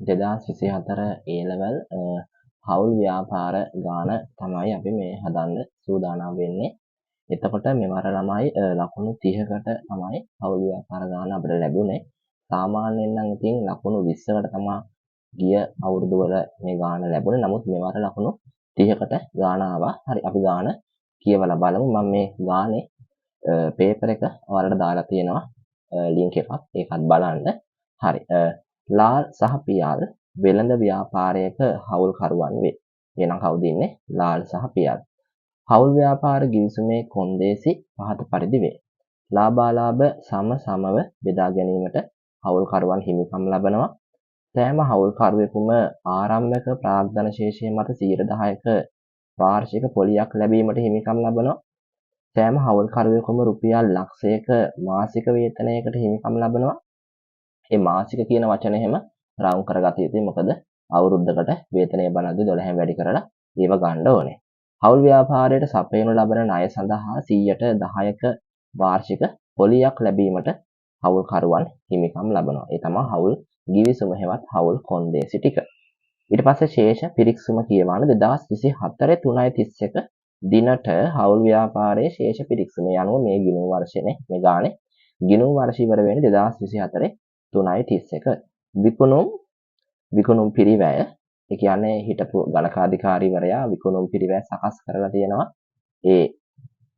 2024 A level හවුල් ව්‍යාපාර ගාන තමයි අපි මේ හදන්න සූදානම් වෙන්නේ. එතකොට මෙවර ළමයි ලකුණු 30කට තමයි හවුල් ව්‍යාපාර ගාන අපිට ලැබුණේ. සාමාන්‍යයෙන් නම් ඉතින් ලකුණු 20කට තමයි ගිය අවුරුදු වල මේ ගාන ලැබුණේ. නමුත් මෙවර ලකුණු 30කට ගාන ආවා. හරි අපි ගාන කියවලා බලමු. මම මේ ගානේ පේපර් එක ඔයාලට දාලා තියෙනවා ලින්ක් එකක්. ඒකත් බලන්න. හරි. ලාල් සහ පියාල් වෙළඳ ව්‍යාපාරයක හවුල්කරුවන් වේ. එහෙනම් කවුද ඉන්නේ? ලාල් සහ පියාල්. හවුල් ව්‍යාපාර ගිවිසුමේ කොන්දේසි පහත පරිදි වේ. ලාභාලාභ සමව බෙදා ගැනීමට හවුල්කරුවන් හිමිකම් ලබනවා. සෑම හවුල්කරුවෙකුම ආරම්භක ප්‍රාග්ධන ශේෂය මත 10%ක වාර්ෂික පොලියක් ලැබීමට හිමිකම් ලබනවා. සෑම හවුල්කරුවෙකුම රුපියල් ලක්ෂයක මාසික වේතනයකට හිමිකම් ලබනවා. මේ මාසික කියන වචනේ හැම රවුම් කරගත යුතුයි. මොකද අවුරුද්දකට වේතනය බලද්දි 12න් වැඩි කරලා ඒව ගන්න ඕනේ. හවුල් ව්‍යාපාරයට සපයනු ලබන ණය සඳහා 10%ක වාර්ෂික පොලියක් ලැබීමට හවුල්කරුවන් හිමිකම් ලබනවා. ඒ තමයි හවුල් ගිවිසුම හෙවත් හවුල් කොන්දේසි ටික. ඊට පස්සේ ශේෂ පිරික්සුම කියවන 2024 3.31 දිනට හවුල් ව්‍යාපාරයේ ශේෂ පිරික්සුම යනුව මේ ගිණුම් වර්ෂනේ මේ ගානේ ගිණුම් වර්ෂ ඉවර වෙන්නේ 2024 3.31 විකුණුම් පිරිවැය ඒ කියන්නේ හිටපු ගණකාධිකාරීවරයා විකුණුම් පිරිවැය සකස් කරලා තියෙනවා. ඒ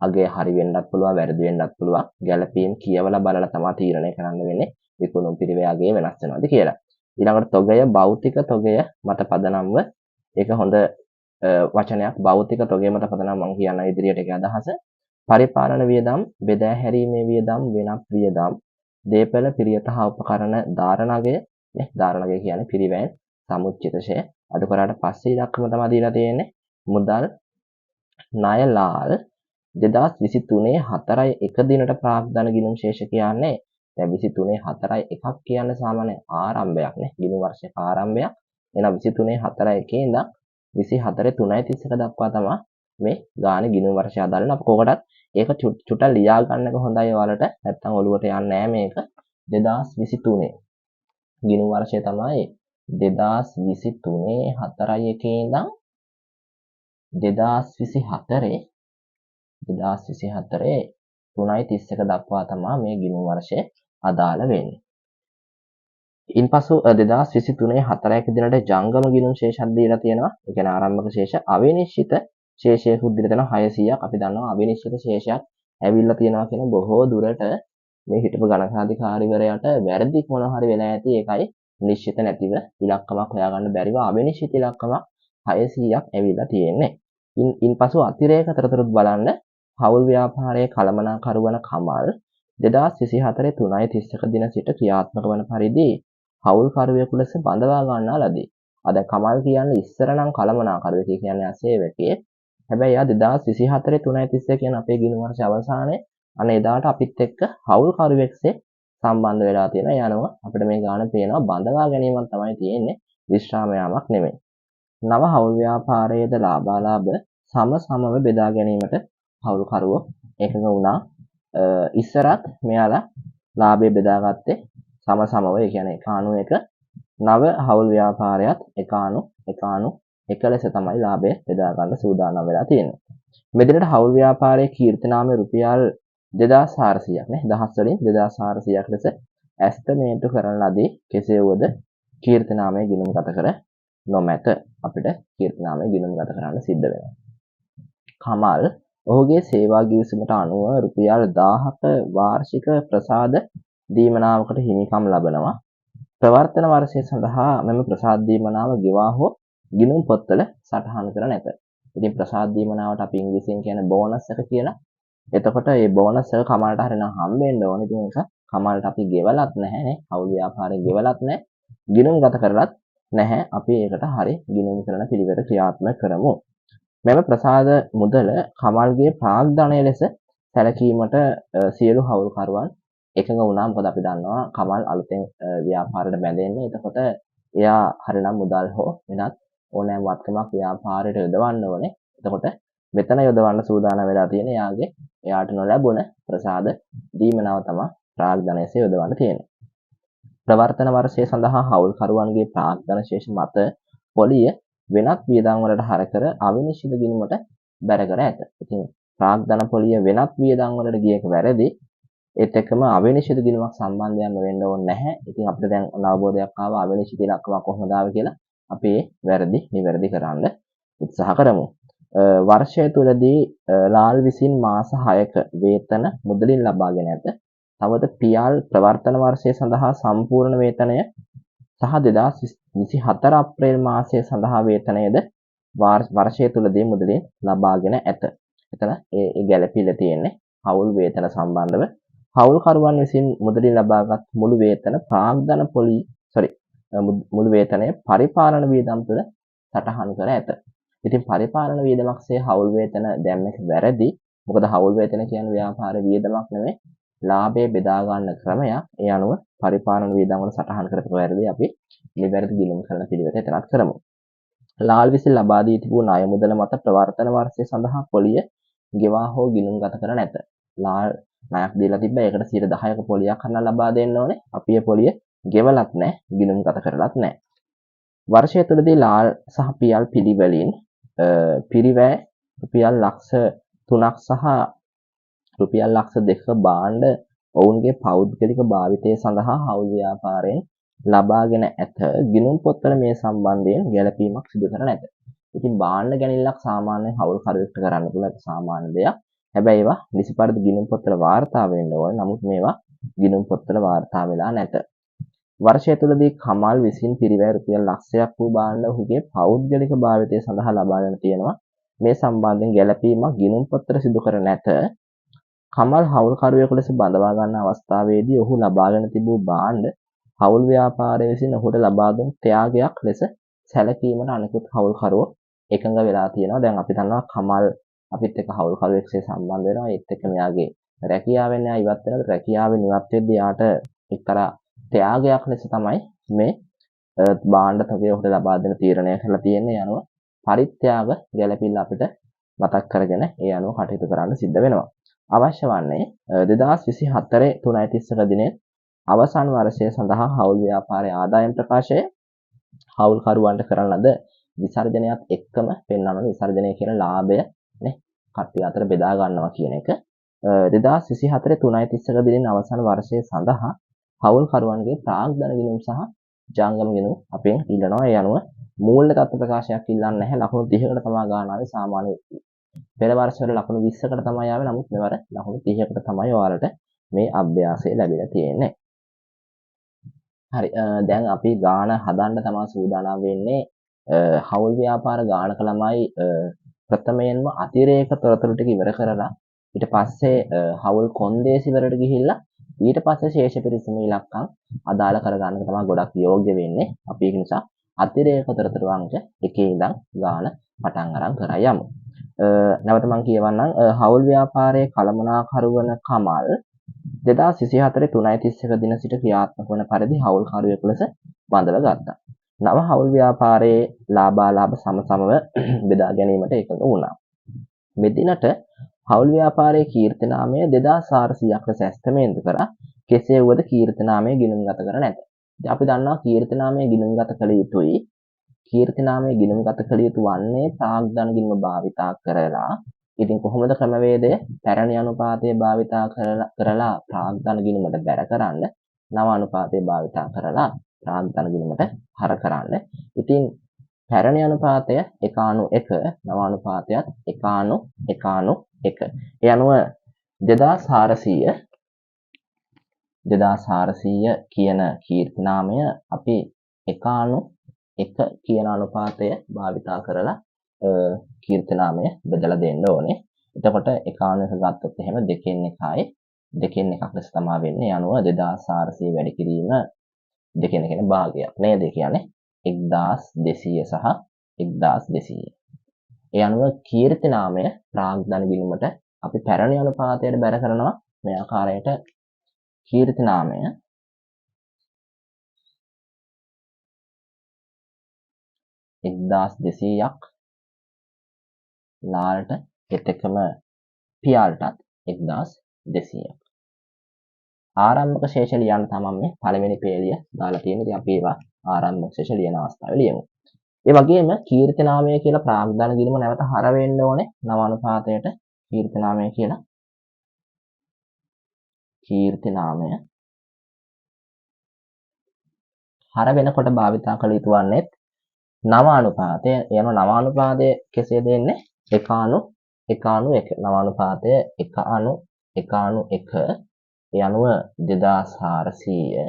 අගේ හරි වෙන්නත් පුළුවන් වැරදි වෙන්නත් පුළුවන්. ගැළපීම් කියවලා බලලා තමයි තීරණය කරන්න වෙන්නේ විකුණුම් පිරිවැය අගේ වෙනස් වෙනවද කියලා. ඊළඟට තොගය භෞතික තොගය මත පදනම්ව ඒක හොඳ වචනයක්. භෞතික තොගය මත පදනම් මම කියන්න ඉදිරියට ඒක අදහස. පරිපාලන වියදම් බෙදා හැරීමේ වියදම් වෙනත් වියදම් දේපල පිරියත හා උපකරණ ධාරණගය නේ ධාරණගය කියන්නේ පිරිවැය සමුච්චිතශය අඩු කරාට පස්සේ ඉලක්කම තමයි දීලා තියෙන්නේ. මුදල් ණය ලාල් 2023 4.1 දිනට ප්‍රාග්ධන ගිණුම් ශේෂ කියන්නේ දැන් 23 4.1ක් කියන්නේ සාමාන්‍ය ආරම්භයක් නේ ගිණුම් වර්ෂයක ආරම්භයක්. එහෙනම් 23 4.1 ඉඳන් 24 3.31 දක්වා තමයි මේ ගානේ ගිණුම් වර්ෂය අදාළ. අප කොකටත් ඒක චුට්ට ලියා ගන්නක හොඳයි ඔයාලට. නැත්තම් ඔලුවට යන්නේ නැහැ මේක. 2023 ගිණුම් වර්ෂය තමයි 2023 4.1 ඉඳන් 2024 3.31 දක්වා තමයි මේ ගිණුම් වර්ෂය අදාළ වෙන්නේ. ඉන්පසු 2023 4.1 දිනට ජංගම ගිණුම් ශේෂයක් දීලා තියෙනවා. ඒ කියන්නේ ආරම්භක ශේෂ අවිනිශ්චිත ශේෂයකුත් දීලා තියෙනවා 600ක්. අපි දන්නවා අවිනිශ්චිත ශේෂයක් ඇවිල්ලා තියෙනවා කියන බොහෝ දුරට මේ හිටපු ගණකාධිකාරීවරයාට වැරදි මොන හරි වෙලා ඇති. ඒකයි නිශ්චිත නැතිව ඉලක්කමක් හොයාගන්න බැරිව අවිනිශ්චිත ඉලක්කමක් 600ක් ඇවිල්ලා තියෙන්නේ. ඉන්පසු අතිරේක තොරතුරු බලන්න හවුල් ව්‍යාපාරයේ කළමනාකරු වන කමල් 2024 3.31 දින සිට ක්‍රියාත්මක වන පරිදි හවුල්කරුවෙකු ලෙස බඳවා ගන්නා ලදී. දැන් කමල් කියන්නේ ඉස්සර නම් කළමනාකරුවෙක් කියන්නේ අසේවකයෙක්. හැබැයි එයා 2024 3.31 කියන අපේ ගිණුම් වර්ෂ අවසානයේ අනේ එදාට අපිත් එක්ක හවුල්කරුවෙක්සේ සම්බන්ධ වෙලා තියෙනවා. ඒ අනුව අපිට මේ ගාන පේනවා බඳවා ගැනීමක් තමයි තියෙන්නේ. විශ්‍රාම යාමක් නෙමෙයි. නව හවුල් ව්‍යාපාරයේද ලාභාලාභ සමව බෙදා ගැනීමට හවුල්කරුවෝ එකඟ වුණා. ඉස්සරත් මෙයාලා ලාභය බෙදාගත්තේ සමව. ඒ කියන්නේ 91 නව හවුල් ව්‍යාපාරයත් 91 ලෙස තමයි ලාභය බෙදා ගන්න සූදානම් වෙලා තියෙන්නේ. මෙදිනට හවුල් ව්‍යාපාරයේ කීර්තිනාමය රුපියල් 2400ක් නේ දහස් වලින් 2400ක් ලෙස ඇස්තමේන්තු කරන ලදී. කෙසේ වුවද කීර්තිනාමය ගිණුම් ගත කර නොමැත. අපිට කීර්තිනාමය ගිණුම් ගත කරන්න සිද්ධ වෙනවා. කමල් ඔහුගේ සේවා ගිවිසුමට අනුව රුපියල් 1000ක වාර්ෂික ප්‍රසාද දීමනාවකට හිමිකම් ලබනවා. ප්‍රවර්තන වර්ෂය සඳහා මෙම ප්‍රසාද දීමනාව ගෙවා හෝ ගිණුම් පොත්වල සටහන් කර නැත. ඉතින් ප්‍රසාද දීමනාවට අපි ඉංග්‍රීසියෙන් කියන්නේ බෝනස් එක කියලා. එතකොට මේ බෝනස් එක කමල්ට හරිනම් හම්බෙන්න ඕනේ. ඉතින් ඒක කමල්ට අපි ගෙවලත් නැහැ නේ. හවුල් ව්‍යාපාරේ ගෙවලත් නැහැ. ගිණුම් ගත කරලත් නැහැ. අපි ඒකට හරි ගිණුම් කරන පිළිවෙත ක්‍රියාත්මක කරමු. මෙම ප්‍රසාද මුදල කමල්ගේ ප්‍රාග්ධනය ලෙස සැලකීමට සියලු හවුල්කරුවන් එකඟ වුණා. මොකද අපි දන්නවා කමල් අලුතෙන් ව්‍යාපාරයට බැඳෙන්නේ. එතකොට එයා හරිනම් මුදල් හෝ වෙනත් ඕනෑම වත්කමක් ව්‍යාපාරයට යොදවන්න ඕනේ. එතකොට මෙතන යොදවන්න සූදානම් වෙලා තියෙන එයාට නොලැබුණ ප්‍රසාද දීමනාව තමයි ප්‍රාග්ධනයසේ යොදවන්න තියෙන්නේ. ප්‍රවර්තන වර්ෂය සඳහා හවුල්කරුවන්ගේ ප්‍රාග්ධන ශේෂ මත පොලිය වෙනත් වියදම් වලට හර කර අවිනිශ්චිත ගිණුමට බැර කර ඇත. ඉතින් ප්‍රාග්ධන පොලිය වෙනත් වියදම් වලට ගිය එක වැරදි. ඒත් එක්කම අවිනිශ්චිත ගිණුමක් සම්බන්ධයෙන් වෙන්න ඕනේ නැහැ. ඉතින් අපිට දැන් අවබෝධයක් ආවා අවිනිශ්චිත ඉලක්කම කොහොමද ආවේ කියලා. අපි ඒ වැරදි නිවැරදි කරන්න උත්සාහ කරමු. වර්ෂය තුලදී ලාල් විසින් මාස 6ක වේතන මුදලින් ලබාගෙන ඇත. තවද පියාල් ප්‍රවර්තන වර්ෂය සඳහා සම්පූර්ණ වේතනය සහ 2024 අප්‍රේල් මාසය සඳහා වේතනයද වර්ෂය තුලදී මුදලින් ලබාගෙන ඇත. එතන ඒ ගැළපීලා තියෙන්නේ හවුල් වේතන සම්බන්ධව. හවුල්කරුවන් විසින් මුදලින් ලබාගත් මුළු වේතන ප්‍රාග්ධන මුළු වේතනය පරිපාලන වියදම් තුළ සටහන් කර ඇත. ඉතින් පරිපාලන වියදමක්සේ හවුල් වේතන දැම්ම එක වැරදි. මොකද හවුල් වේතන කියන්නේ ව්‍යාපාර වියදමක් නෙමෙයි. ලාභය බෙදා ගන්න ක්‍රමයක්. ඒ අනුව පරිපාලන වියදම් වල සටහන් කරපු වැරදි අපි නිවැරදි ගිණුම් කරන පිළිවෙත එතනක් කරමු. ලාල් විසින් ලබා දී තිබූ ණය මුදල මත ප්‍රවර්තන වර්ෂය සඳහා පොලිය ගෙවා හෝ ගිණුම්ගත කර නැත. ලාල් ණයක් දීලා තිබ්බ ඒකට 10%ක පොලියක් කරලා ලබා දෙන්න ඕනේ. අපි ඒ පොලිය ගෙවලත් නැහැ, ගිණුම්ගත කරලත් නැහැ. වර්ෂය තුලදී ලාල් සහ පියල් පිළිවෙලින් පිරිවැය රුපියල් ලක්ෂ 3ක් සහ රුපියල් ලක්ෂ 2ක භාණ්ඩ ඔවුන්ගේ පෞද්ගලික භාවිතය සඳහා හවුල් ව්‍යාපාරයෙන් ලබාගෙන ඇත. ගිණුම් පොත්වල මේ සම්බන්ධයෙන් ගැළපීමක් සිදු කර නැත. ඉතින් භාණ්ඩ ගැනීමක් සාමාන්‍යයෙන් හවුල්කරුවෙක්ට කරන්න පුළුවන් සාමාන්‍ය දෙයක්. හැබැයි ඒවා නිසි පරිදි ගිණුම් පොත්වල වාර්තා වෙන්න ඕනේ. නමුත් මේවා ගිණුම් පොත්වල වාර්තා වෙලා නැත. වර්ෂය තුලදී කමල් විසින් පිරිවැය රුපියල් ලක්ෂයක් වූ භාණ්ඩ ඔහුගේ පෞද්ගලික භාවිතය සඳහා ලබාගෙන තියෙනවා. මේ සම්බන්ධයෙන් ගැළපීමක් ගිණුම් පොත්වල සිදු කර නැත. කමල් හවුල්කරුවෙකු ලෙස බඳවා ගන්න අවස්ථාවේදී ඔහු ලබාගෙන තිබූ භාණ්ඩ හවුල් ව්‍යාපාරය විසින් ඔහුට ලබා දුන් ත්‍යාගයක් ලෙස සැලකීමට අනෙකුත් හවුල්කරුවෝ එකඟ වෙලා තියෙනවා. දැන් අපි දන්නවා කමල් අපිත් එක්ක හවුල්කරුවෙක්සේ සම්බන්ධ වෙනවා. ඒත් එක්ක මෙයාගේ රැකියාවෙන් එයා ඉවත් වෙනවා. රැකියාවෙන් ඉවත් වෙද්දී යාට එක්තරා ත්‍යාගයක් ලෙස තමයි මේ භාණ්ඩ තොගය ඔහුට ලබා දෙන තීරණය කරලා තියෙන්නේ. අනුව පරිත්‍යාග ගැළපිල්ල අපිට මතක් කරගෙන ඒ අනුව කටයුතු කරන්න සිද්ධ වෙනවා. අවශ්‍ය වන්නේ 2024 3.31 දිනේ අවසන් වර්ෂය සඳහා හවුල් ව්‍යාපාරයේ ආදායම් ප්‍රකාශය හවුල්කරුවන්ට කරන ලද විසර්ජනයත් එක්කම පෙන්වන විසර්ජනය කියන ලාභය නේ කට්ටිය අතර බෙදා ගන්නවා කියන එක 2024 3.31 දිනෙන් අවසන් වර්ෂය සඳහා හවුල්කරුවන්ගේ ප්‍රාග්ධන ගිණුම් සහ ජංගම ගිණුම් අපෙන් ඉල්ලනවා. ඒ අනුව මූල්‍ය තත්ත්ව ප්‍රකාශයක් ඉල්ලන්නේ නැහැ. ලකුණු 30කට තමයි ගන්න ආවේ සාමාන්‍ය පෙර වර්ෂවල ලකුණු 20කට තමයි ආවේ. නමුත් මෙවර ලකුණු 30කට තමයි ඔයාලට මේ අභ්‍යාසය ලැබිලා තියෙන්නේ. හරි දැන් අපි ගාන හදන්න තමයි සූදානම් වෙන්නේ. හවුල් ව්‍යාපාර ගානක ළමයි ප්‍රථමයෙන්ම අතිරේක තොරතුරු ටික ඉවර කරලා ඊට පස්සේ හවුල් කොන්දේසි වලට ගිහිල්ලා ඊට පස්සේ ශේෂ පිරිසම ඉලක්කම් අදාළ කරගන්න තමයි ගොඩක් යෝග්‍ය වෙන්නේ. අපි ඒක නිසා අතිරේක තොරතුරු අංක 1 ඉඳන් ගාන පටන් අරන් කරා යමු. නැවත මම කියවන්නම් හවුල් ව්‍යාපාරයේ කළමනාකරු වන කමල් 2024 3.31 දින සිට ක්‍රියාත්මක වන පරිදි හවුල්කරුවෙකු ලෙස බඳව ගත්තා. නව හවුල් ව්‍යාපාරයේ ලාභාලාභ සමසමව බෙදා ගැනීමට එකඟ වුණා. මෙදිනට හවුල් ව්‍යාපාරයේ කීර්තිනාමය 2400ක් ලෙස ඇස්තමේන්තු කරා. කෙසේ වුවද කීර්තිනාමය ගිණුම්ගත කර නැත. ඉතින් අපි දන්නවා කීර්තිනාමය ගිණුම්ගත කළ යුතුයි. කීර්තිනාමය ගිණුම්ගත කළ යුතු වන්නේ ප්‍රාග්ධන ගිණුම භාවිතා කරලා. ඉතින් කොහොමද ක්‍රමවේදය? පැරණි අනුපාතය භාවිතා කරලා ප්‍රාග්ධන ගිණුමට බැර කරන්න, නව අනුපාතය භාවිතා කරලා ප්‍රාග්ධන ගිණුමට හර කරන්න. ඉතින් පැරණි අනුපාතය 1:1, නව අනුපාතයත් 1:1. ඒ අනුව 2400 කියන කීර්තිනාමය අපි 1:1 කියන අනුපාතය භාවිතා කරලා කීර්තිනාමය බෙදලා දෙන්න ඕනේ. එතකොට 1:1 ගත්තොත් එහෙම 2:1යි 2:1ක් ලෙස තමයි වෙන්නේ. ඒ අනුව 2400 වැඩි කිරීම 2 කියන භාගයක් නේද? ඒ කියන්නේ 1200 සහ 1200. ඒ අනුව කීර්තිනාමය ප්‍රාග්ධන ගිණුමට අපි පැරණි අනුපාතයට බැර කරනවා. මේ ආකාරයට කීර්තිනාමය 1200ක් ලාල්ට එත් එක්කම පියාල්ටත් 1200ක්. ආරම්භක ශේෂ ලියන්න තමයි මේ පළවෙනි පේළිය දාලා තියෙන්නේ. ඉතින් අපි ඒවා ආරම්භක ශේෂ ලියන අවස්ථාවේ ලියමු. ඒ වගේම කීර්ති නාමය කියලා ප්‍රාග්ධන ගිණුම නැවත හර වෙන්න ඕනේ නවානුපාතයට. කීර්ති නාමය කියලා කීර්ති නාමය හර වෙනකොට භාවිතා කළ යුතු වන්නේ නවානුපාතය. යන නවානුපාතය කෙසේ දෙන්නේ? 1:1 නවානුපාතය 1:1 ඒ අනුව 2400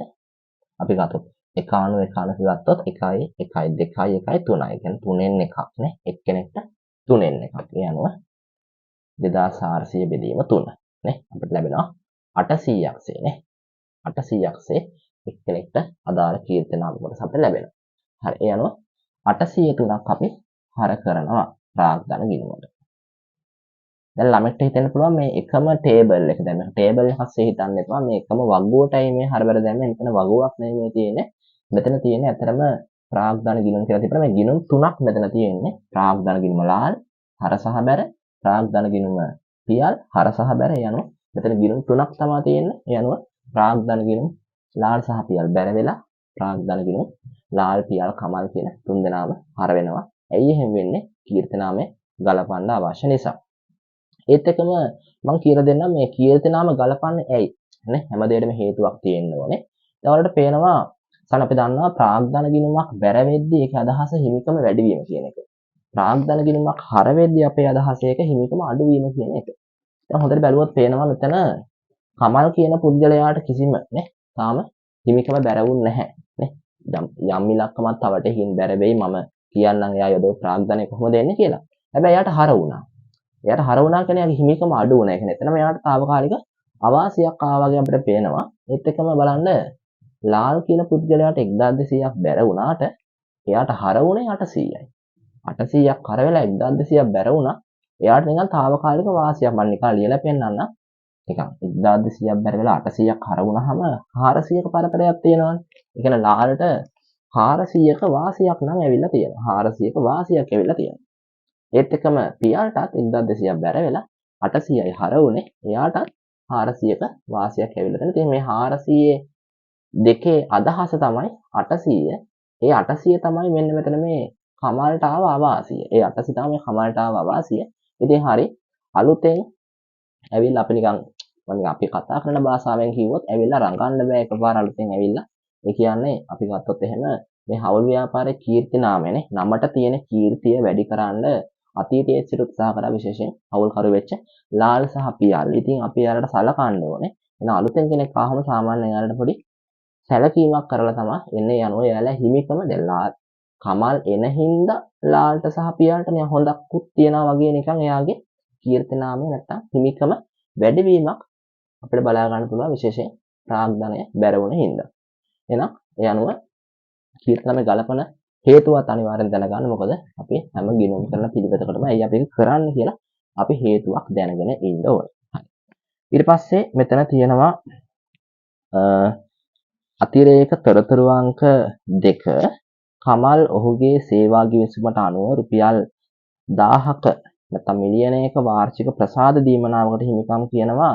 අපි ගත්තොත් 1:1 ගත්තොත් 1 1 2 1 3යි. කියන්නේ 3න් එකක් නේ. එක්කෙනෙක්ට 3න් එකක්. ඒ අනුව 2400 බෙදීම 3 නේ. අපිට ලැබෙනවා 800ක් නේ. 800ක් එක්කෙනෙක්ට අදාළ කීර්ති නාම කොටස අපිට ලැබෙනවා. හරි. ඒ අනුව 803ක් අපි හර කරනවා ප්‍රාග්ධන ගිණුමට. දැන් ළමෙක්ට හිතෙන්න පුළුවන් මේ එකම ටේබල් එක. දැන් ටේබල් එකක් ඇස්සේ හිතන්න එපා. මේ එකම වගුවටයි මේ හරබර දැම්මේ. මෙතන වගුවක් නෙමෙයි තියෙන්නේ. මෙතන තියෙන්නේ ඇතරම ප්‍රාග්ධන ගිණුම් කියලා තිබුණා. මේ ගිණුම් තුනක් මෙතන තියෙන්නේ. ප්‍රාග්ධන ගිණුම ලාල්, හර සහ බැර, ප්‍රාග්ධන ගිණුම පියල්, හර සහ බැර. ඒ අනුව මෙතන ගිණුම් තුනක් තමයි තියෙන්නේ. ඒ අනුව ප්‍රාග්ධන ගිණුම් ලාල් සහ පියල් බැර වෙලා ප්‍රාග්ධන ගිණුම් ලාල් පියල් කමල් කියන තුන් දෙනාම හර වෙනවා. ඇයි එහෙම වෙන්නේ? කීර්ති නාමය ගලපන්න අවශ්‍ය නිසා. ඒත් එකම මම කියලා දෙන්නම් මේ කීර්ති නාම ගලපන්නේ ඇයි? නේ හැම දෙයකටම හේතුවක් තියෙන්න ඕනේ. දැන් වලට පේනවා අපි දන්නවා ප්‍රාග්ධන ගිණුමක් බැර වෙද්දී ඒකේ අදහස හිමිකම වැඩි වීම කියන එක. ප්‍රාග්ධන ගිණුමක් හර වෙද්දී අපේ අදහස ඒක හිමිකම අඩු වීම කියන එක. දැන් හොඳට බැලුවොත් පේනවා මෙතන කමල් කියන පුද්ගලයාට කිසිම නේ තාම හිමිකම බැරවුන්නේ නැහැ නේ. යම් ඉලක්කමක් තවට හින් බැර වෙයි මම කියන්නම් එයා යදෝ ප්‍රාග්ධනය කොහොමද එන්නේ කියලා. හැබැයි එයාට හර වුණා. එයාට හර වුණා කියන්නේ එයාගේ හිමිකම අඩු වුණා. ඒ කියන්නේ එතනම එයාට తాවකාලික අවාසියක් ආවා වගේ අපිට පේනවා. ඒත් එකම බලන්න ලාල් කියන පුද්ගලයාට 1200ක් බැර වුණාට එයාට හර වුණේ 800යි. 800ක් හර වෙලා 1200ක් බැර වුණා. එයාට නිකන් తాවකාලික වාසියක් මම නිකන් ලියලා පෙන්නන්න. නිකන් 1200ක් බැර වෙලා 800ක් හර වුණාම 400ක පරතරයක් තියෙනවානේ. ඒ කියන්නේ ලාලට 400ක වාසියක් නම් ඇවිල්ලා තියෙනවා. 400ක වාසියක් ඇවිල්ලා තියෙනවා. ඒත් එකම පියාටත් 1200ක් බැර වෙලා 800යි හර වුණේ. එයාටත් 400ක වාසියක් ඇවිල්ලා තියෙනවා. ඉතින් මේ 400 දෙකේ අදහස තමයි 800. ඒ 800 තමයි මෙන්න මෙතන මේ කමල්ට ආව අවාසිය. ඒ 800 තමයි කමල්ට ආව අවාසිය. ඉතින් හරි අලුතෙන් ඇවිල්ලා අපි නිකන් අපි කතා කරන භාෂාවෙන් කිව්වොත් ඇවිල්ලා රඟන්න බෑ එකපාර අලුතෙන් ඇවිල්ලා. ඒ කියන්නේ අපි ගත්තොත් එහෙම මේ හවුල් ව්‍යාපාරයේ කීර්ති නාමයනේ නමට තියෙන කීර්තිය වැඩි කරන්න අතීතයේ සිට උත්සාහ කරා විශේෂයෙන් හවුල්කරු වෙච්ච ලාල් සහ පියල්. ඉතින් අපි යාලට සලකන්න ඕනේ. එන අලුතෙන් කෙනෙක් ආවම සාමාන්‍යයෙන් යාලට පොඩි සැලකීමක් කරලා තමයි එන්නේ යනවා. යාලා හිමිකම දෙලා කමල් එන හින්දා ලාල්ට සහ පියල්ට නිකන් හොඳක්කුත් තියනවා වගේ නිකන් එයාගේ කීර්ති නාමය නැත්තම් හිමිකම වැඩිවීමක් අපිට බලා ගන්න පුළුවන් විශේෂයෙන් ප්‍රාග්ධනය බැරවුණ හින්දා. එහෙනම් ඒ අනුව කීර්ති නාමය ගලපන හේතුවත් අනිවාර්යෙන් දැනගන්න. මොකද අපි හැම ගිණුම් කරන පිළිවෙතකටම ඇයි අපි කරන්නේ කියලා අපි හේතුවක් දැනගෙන ඉන්න ඕනේ. ඊට පස්සේ මෙතන තියෙනවා අතිරේක තොරතුරු අංක 2 කමල් ඔහුගේ සේවා ගිවිසුමට අනුව රුපියල් 1000ක නැත්නම් මිලියනයක වාර්ෂික ප්‍රසාද දීමනාවකට හිමිකම් කියනවා.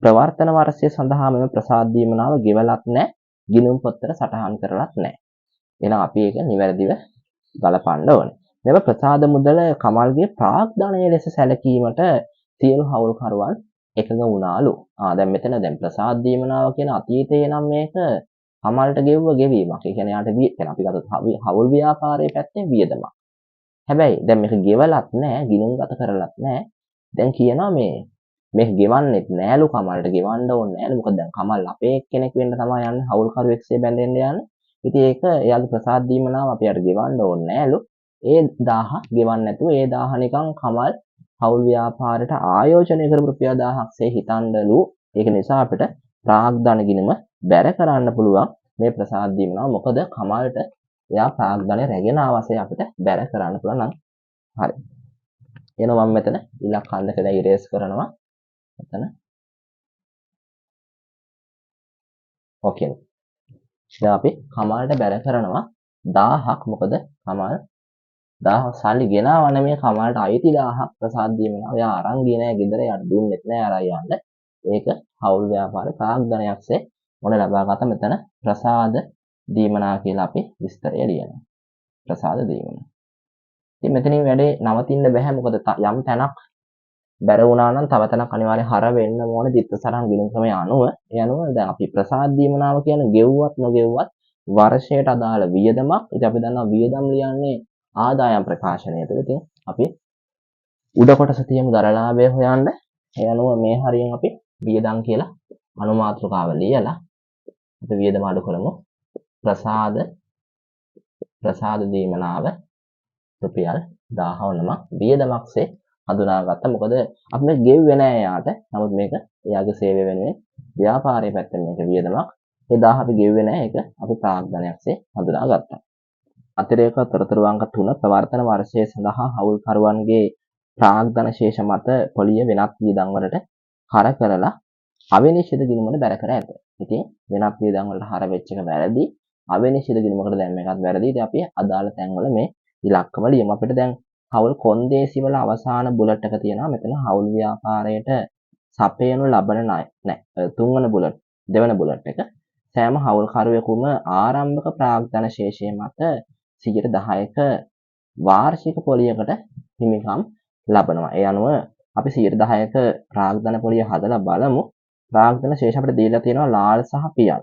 ප්‍රවර්තන වර්ෂය සඳහා මෙම ප්‍රසාද දීමනාව ගෙවලත් නැහැ. ගිණුම් පොතට සටහන් කරලත් නැහැ. එහෙනම් අපි ඒක නිවැරදිව ගලපන්න ඕනේ. මෙම ප්‍රසාද මුදල කමල්ගේ ප්‍රාග්ධනය ලෙස සැලකීමට සියලු හවුල්කරුවන් එකඟ වුණාලු. දැන් මෙතන දැන් ප්‍රසාද දීමනාව කියන අතීතයේ නම් මේක කමල්ට ගෙව්ව ගෙවීමක්. ඒ කියන්නේ යාට අපි ගත්තොත් හවුල් ව්‍යාපාරයේ පැත්තෙන් වියදමක්. හැබැයි දැන් මේක ගෙවලත් නැහැ, ගිණුම් ගත කරලත් නැහැ. දැන් කියනවා මේක ගෙවන්නෙත් නෑලු කමල්ට ගෙවන්න ඕනේ නෑලු. මොකද දැන් කමල් අපේ කෙනෙක් වෙන්න තමයි යන්නේ හවුල්කරුවෙක්සේ බැඳෙන්න යන්නේ. ඉතින් ඒක එයාගේ ප්‍රසාද දීමනාව අපි යට ගෙවන්න ඕනේ නෑලු. ඒ 1000 ගෙවන්න නැතුව ඒ 1000 නිකන් කමල් හවුල් ව්‍යාපාරයට ආයෝජනය කරපු රුපියල් 1000ක්සේ හිතන්නලු. ඒක නිසා අපිට ප්‍රාග්ධන ගිණුම බැර කරන්න පුළුවන් මේ ප්‍රසාද දීමනාව. මොකද කමල්ට එයා ප්‍රාග්ධනය රැගෙන ආවසේ අපිට බැර කරන්න පුළුවන් නම් හරි. එනවා මම මෙතන ඉලක්ක අන්දක දැන් ඉරේස් කරනවා. මෙතන ඕකේ. දැන් අපි කමල්ට බැර කරනවා 1000ක්. මොකද කමල් 1000 සල්ලි ගෙනාව නෙමෙයි කමල්ට අයිති 1000ක් ප්‍රසාද දීමනාව. එයා අරන් ගියේ නෑ ගෙදර. යාට දුන්නෙත් නෑ අරන් යන්න. ඒක හවුල් ව්‍යාපාරේ ප්‍රාග්ධනයක්සේ මොන ලබාගත මෙතන ප්‍රසාද දීමනා කියලා අපි විස්තරය ලියනවා. ප්‍රසාද දීමනා. ඉතින් මෙතනින් වැඩේ නවතින්න බෑ මොකද යම් තැනක් බැර වුණා නම් තව තැනක් අනිවාර්යෙන් හර වෙන්න ඕනේ දිත්තරසරන් ගිණුම් ක්‍රමයේ අනුව. ඒ අනුව දැන් අපි ප්‍රසාද දීමනාව කියන්නේ ගෙව්වත් නොගෙව්වත් වර්ෂයට අදාළ වියදමක්. ඉතින් අපි දන්නවා වියදම් ලියන්නේ ආදායම් ප්‍රකාශනය තුළ. ඉතින් අපි උඩ කොටස තියමු දරලාභය හොයන්න. ඒ අනුව මේ හරියෙන් අපි වියදම් කියලා අනුමාත්‍රකාව ලියලා අපි වියදම අඩු කරමු. ප්‍රසාද දීමනාව රුපියල් 1000 නමක් වියදමක්සේ හඳුනාගත්තා. මොකද අපි මේක ගෙව්වේ නෑ එයාට. නමුත් මේක එයාගේ සේවය වෙනුවෙන් ව්‍යාපාරයේ පැත්තෙන් මේක වියදමක්. ඒ 1000 අපි ගෙව්වේ නෑ. ඒක අපි ප්‍රාග්ධනයක්සේ හඳුනාගත්තා. අතිරේක තොරතුරු අංක 3 ප්‍රවර්තන වර්ෂය සඳහා හවුල්කරුවන්ගේ ප්‍රාග්ධන ශේෂ මත පොලිය වෙනත් වියදම් වලට හර කරලා අවිනිශ්චිත ගිණුමකට බැර කර ඇත. ඉතින් වෙනත් වියදම් වලට හර වෙච්ච එක වැරදි. අවිනිශ්චිත ගිණුමකට දැම්ම එකත් වැරදි. ඉතින් අපි අදාළ තැන්වල මේ ඉලක්කම ලියමු. අපිට දැන් හවුල් කොන්දේසි වල අවසාන බුලට් එක තියෙනවා. මෙතන හවුල් ව්‍යාපාරයට සපයනු ලබන ණය තුන්වන බුලට් දෙවන බුලට් එක සෑම හවුල්කරුවෙකුම ආරම්භක ප්‍රාග්ධන ශේෂය මත 10%ක වාර්ෂික පොලියකට හිමිකම් ලබනවා. ඒ අනුව අපි 10%ක ප්‍රාග්ධන පොලිය හදලා බලමු. ප්‍රාග්ධන ශේෂ අපිට දීලා තියෙනවා ලාල් සහ පියල්.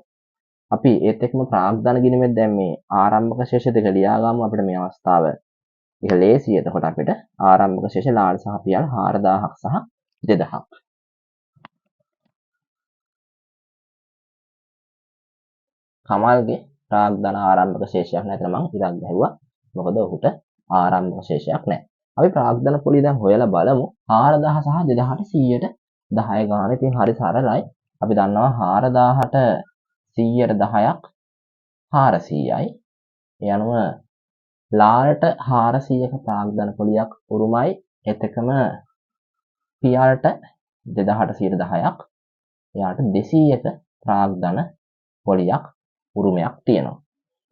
අපි ඒත් එක්කම ප්‍රාග්ධන ගිණුමෙන් දැන් මේ ආරම්භක ශේෂ දෙක ලියා ගමු. අපිට මේ අවස්ථාව ඒක ලේසියි. එතකොට අපිට ආරම්භක ශේෂ ලාල් සහ පියල් 4000ක් සහ 2000ක්. කමල්ගේ ප්‍රාග්ධන ආරම්භක ශේෂයක් නැත්නම් මම ඉරක් ගැහුවා. මොකද ඔහුට ආරම්භක ශේෂයක් නැහැ. අපි ප්‍රාග්ධන පොලිය දැන් හොයලා බලමු. 4000 සහ 2000ට 100ට 10 ගාන. ඉතින් හරි සරලයි. අපි දන්නවා 4000ට 100ට 10ක් 400යි. ඒ අනුව ලාලට 400ක ප්‍රාග්ධන පොලියක් උරුමයි. එතකම පියාලට 2000ට 110ක්. එයාට 200ක ප්‍රාග්ධන පොලියක් උරුමයක් තියෙනවා.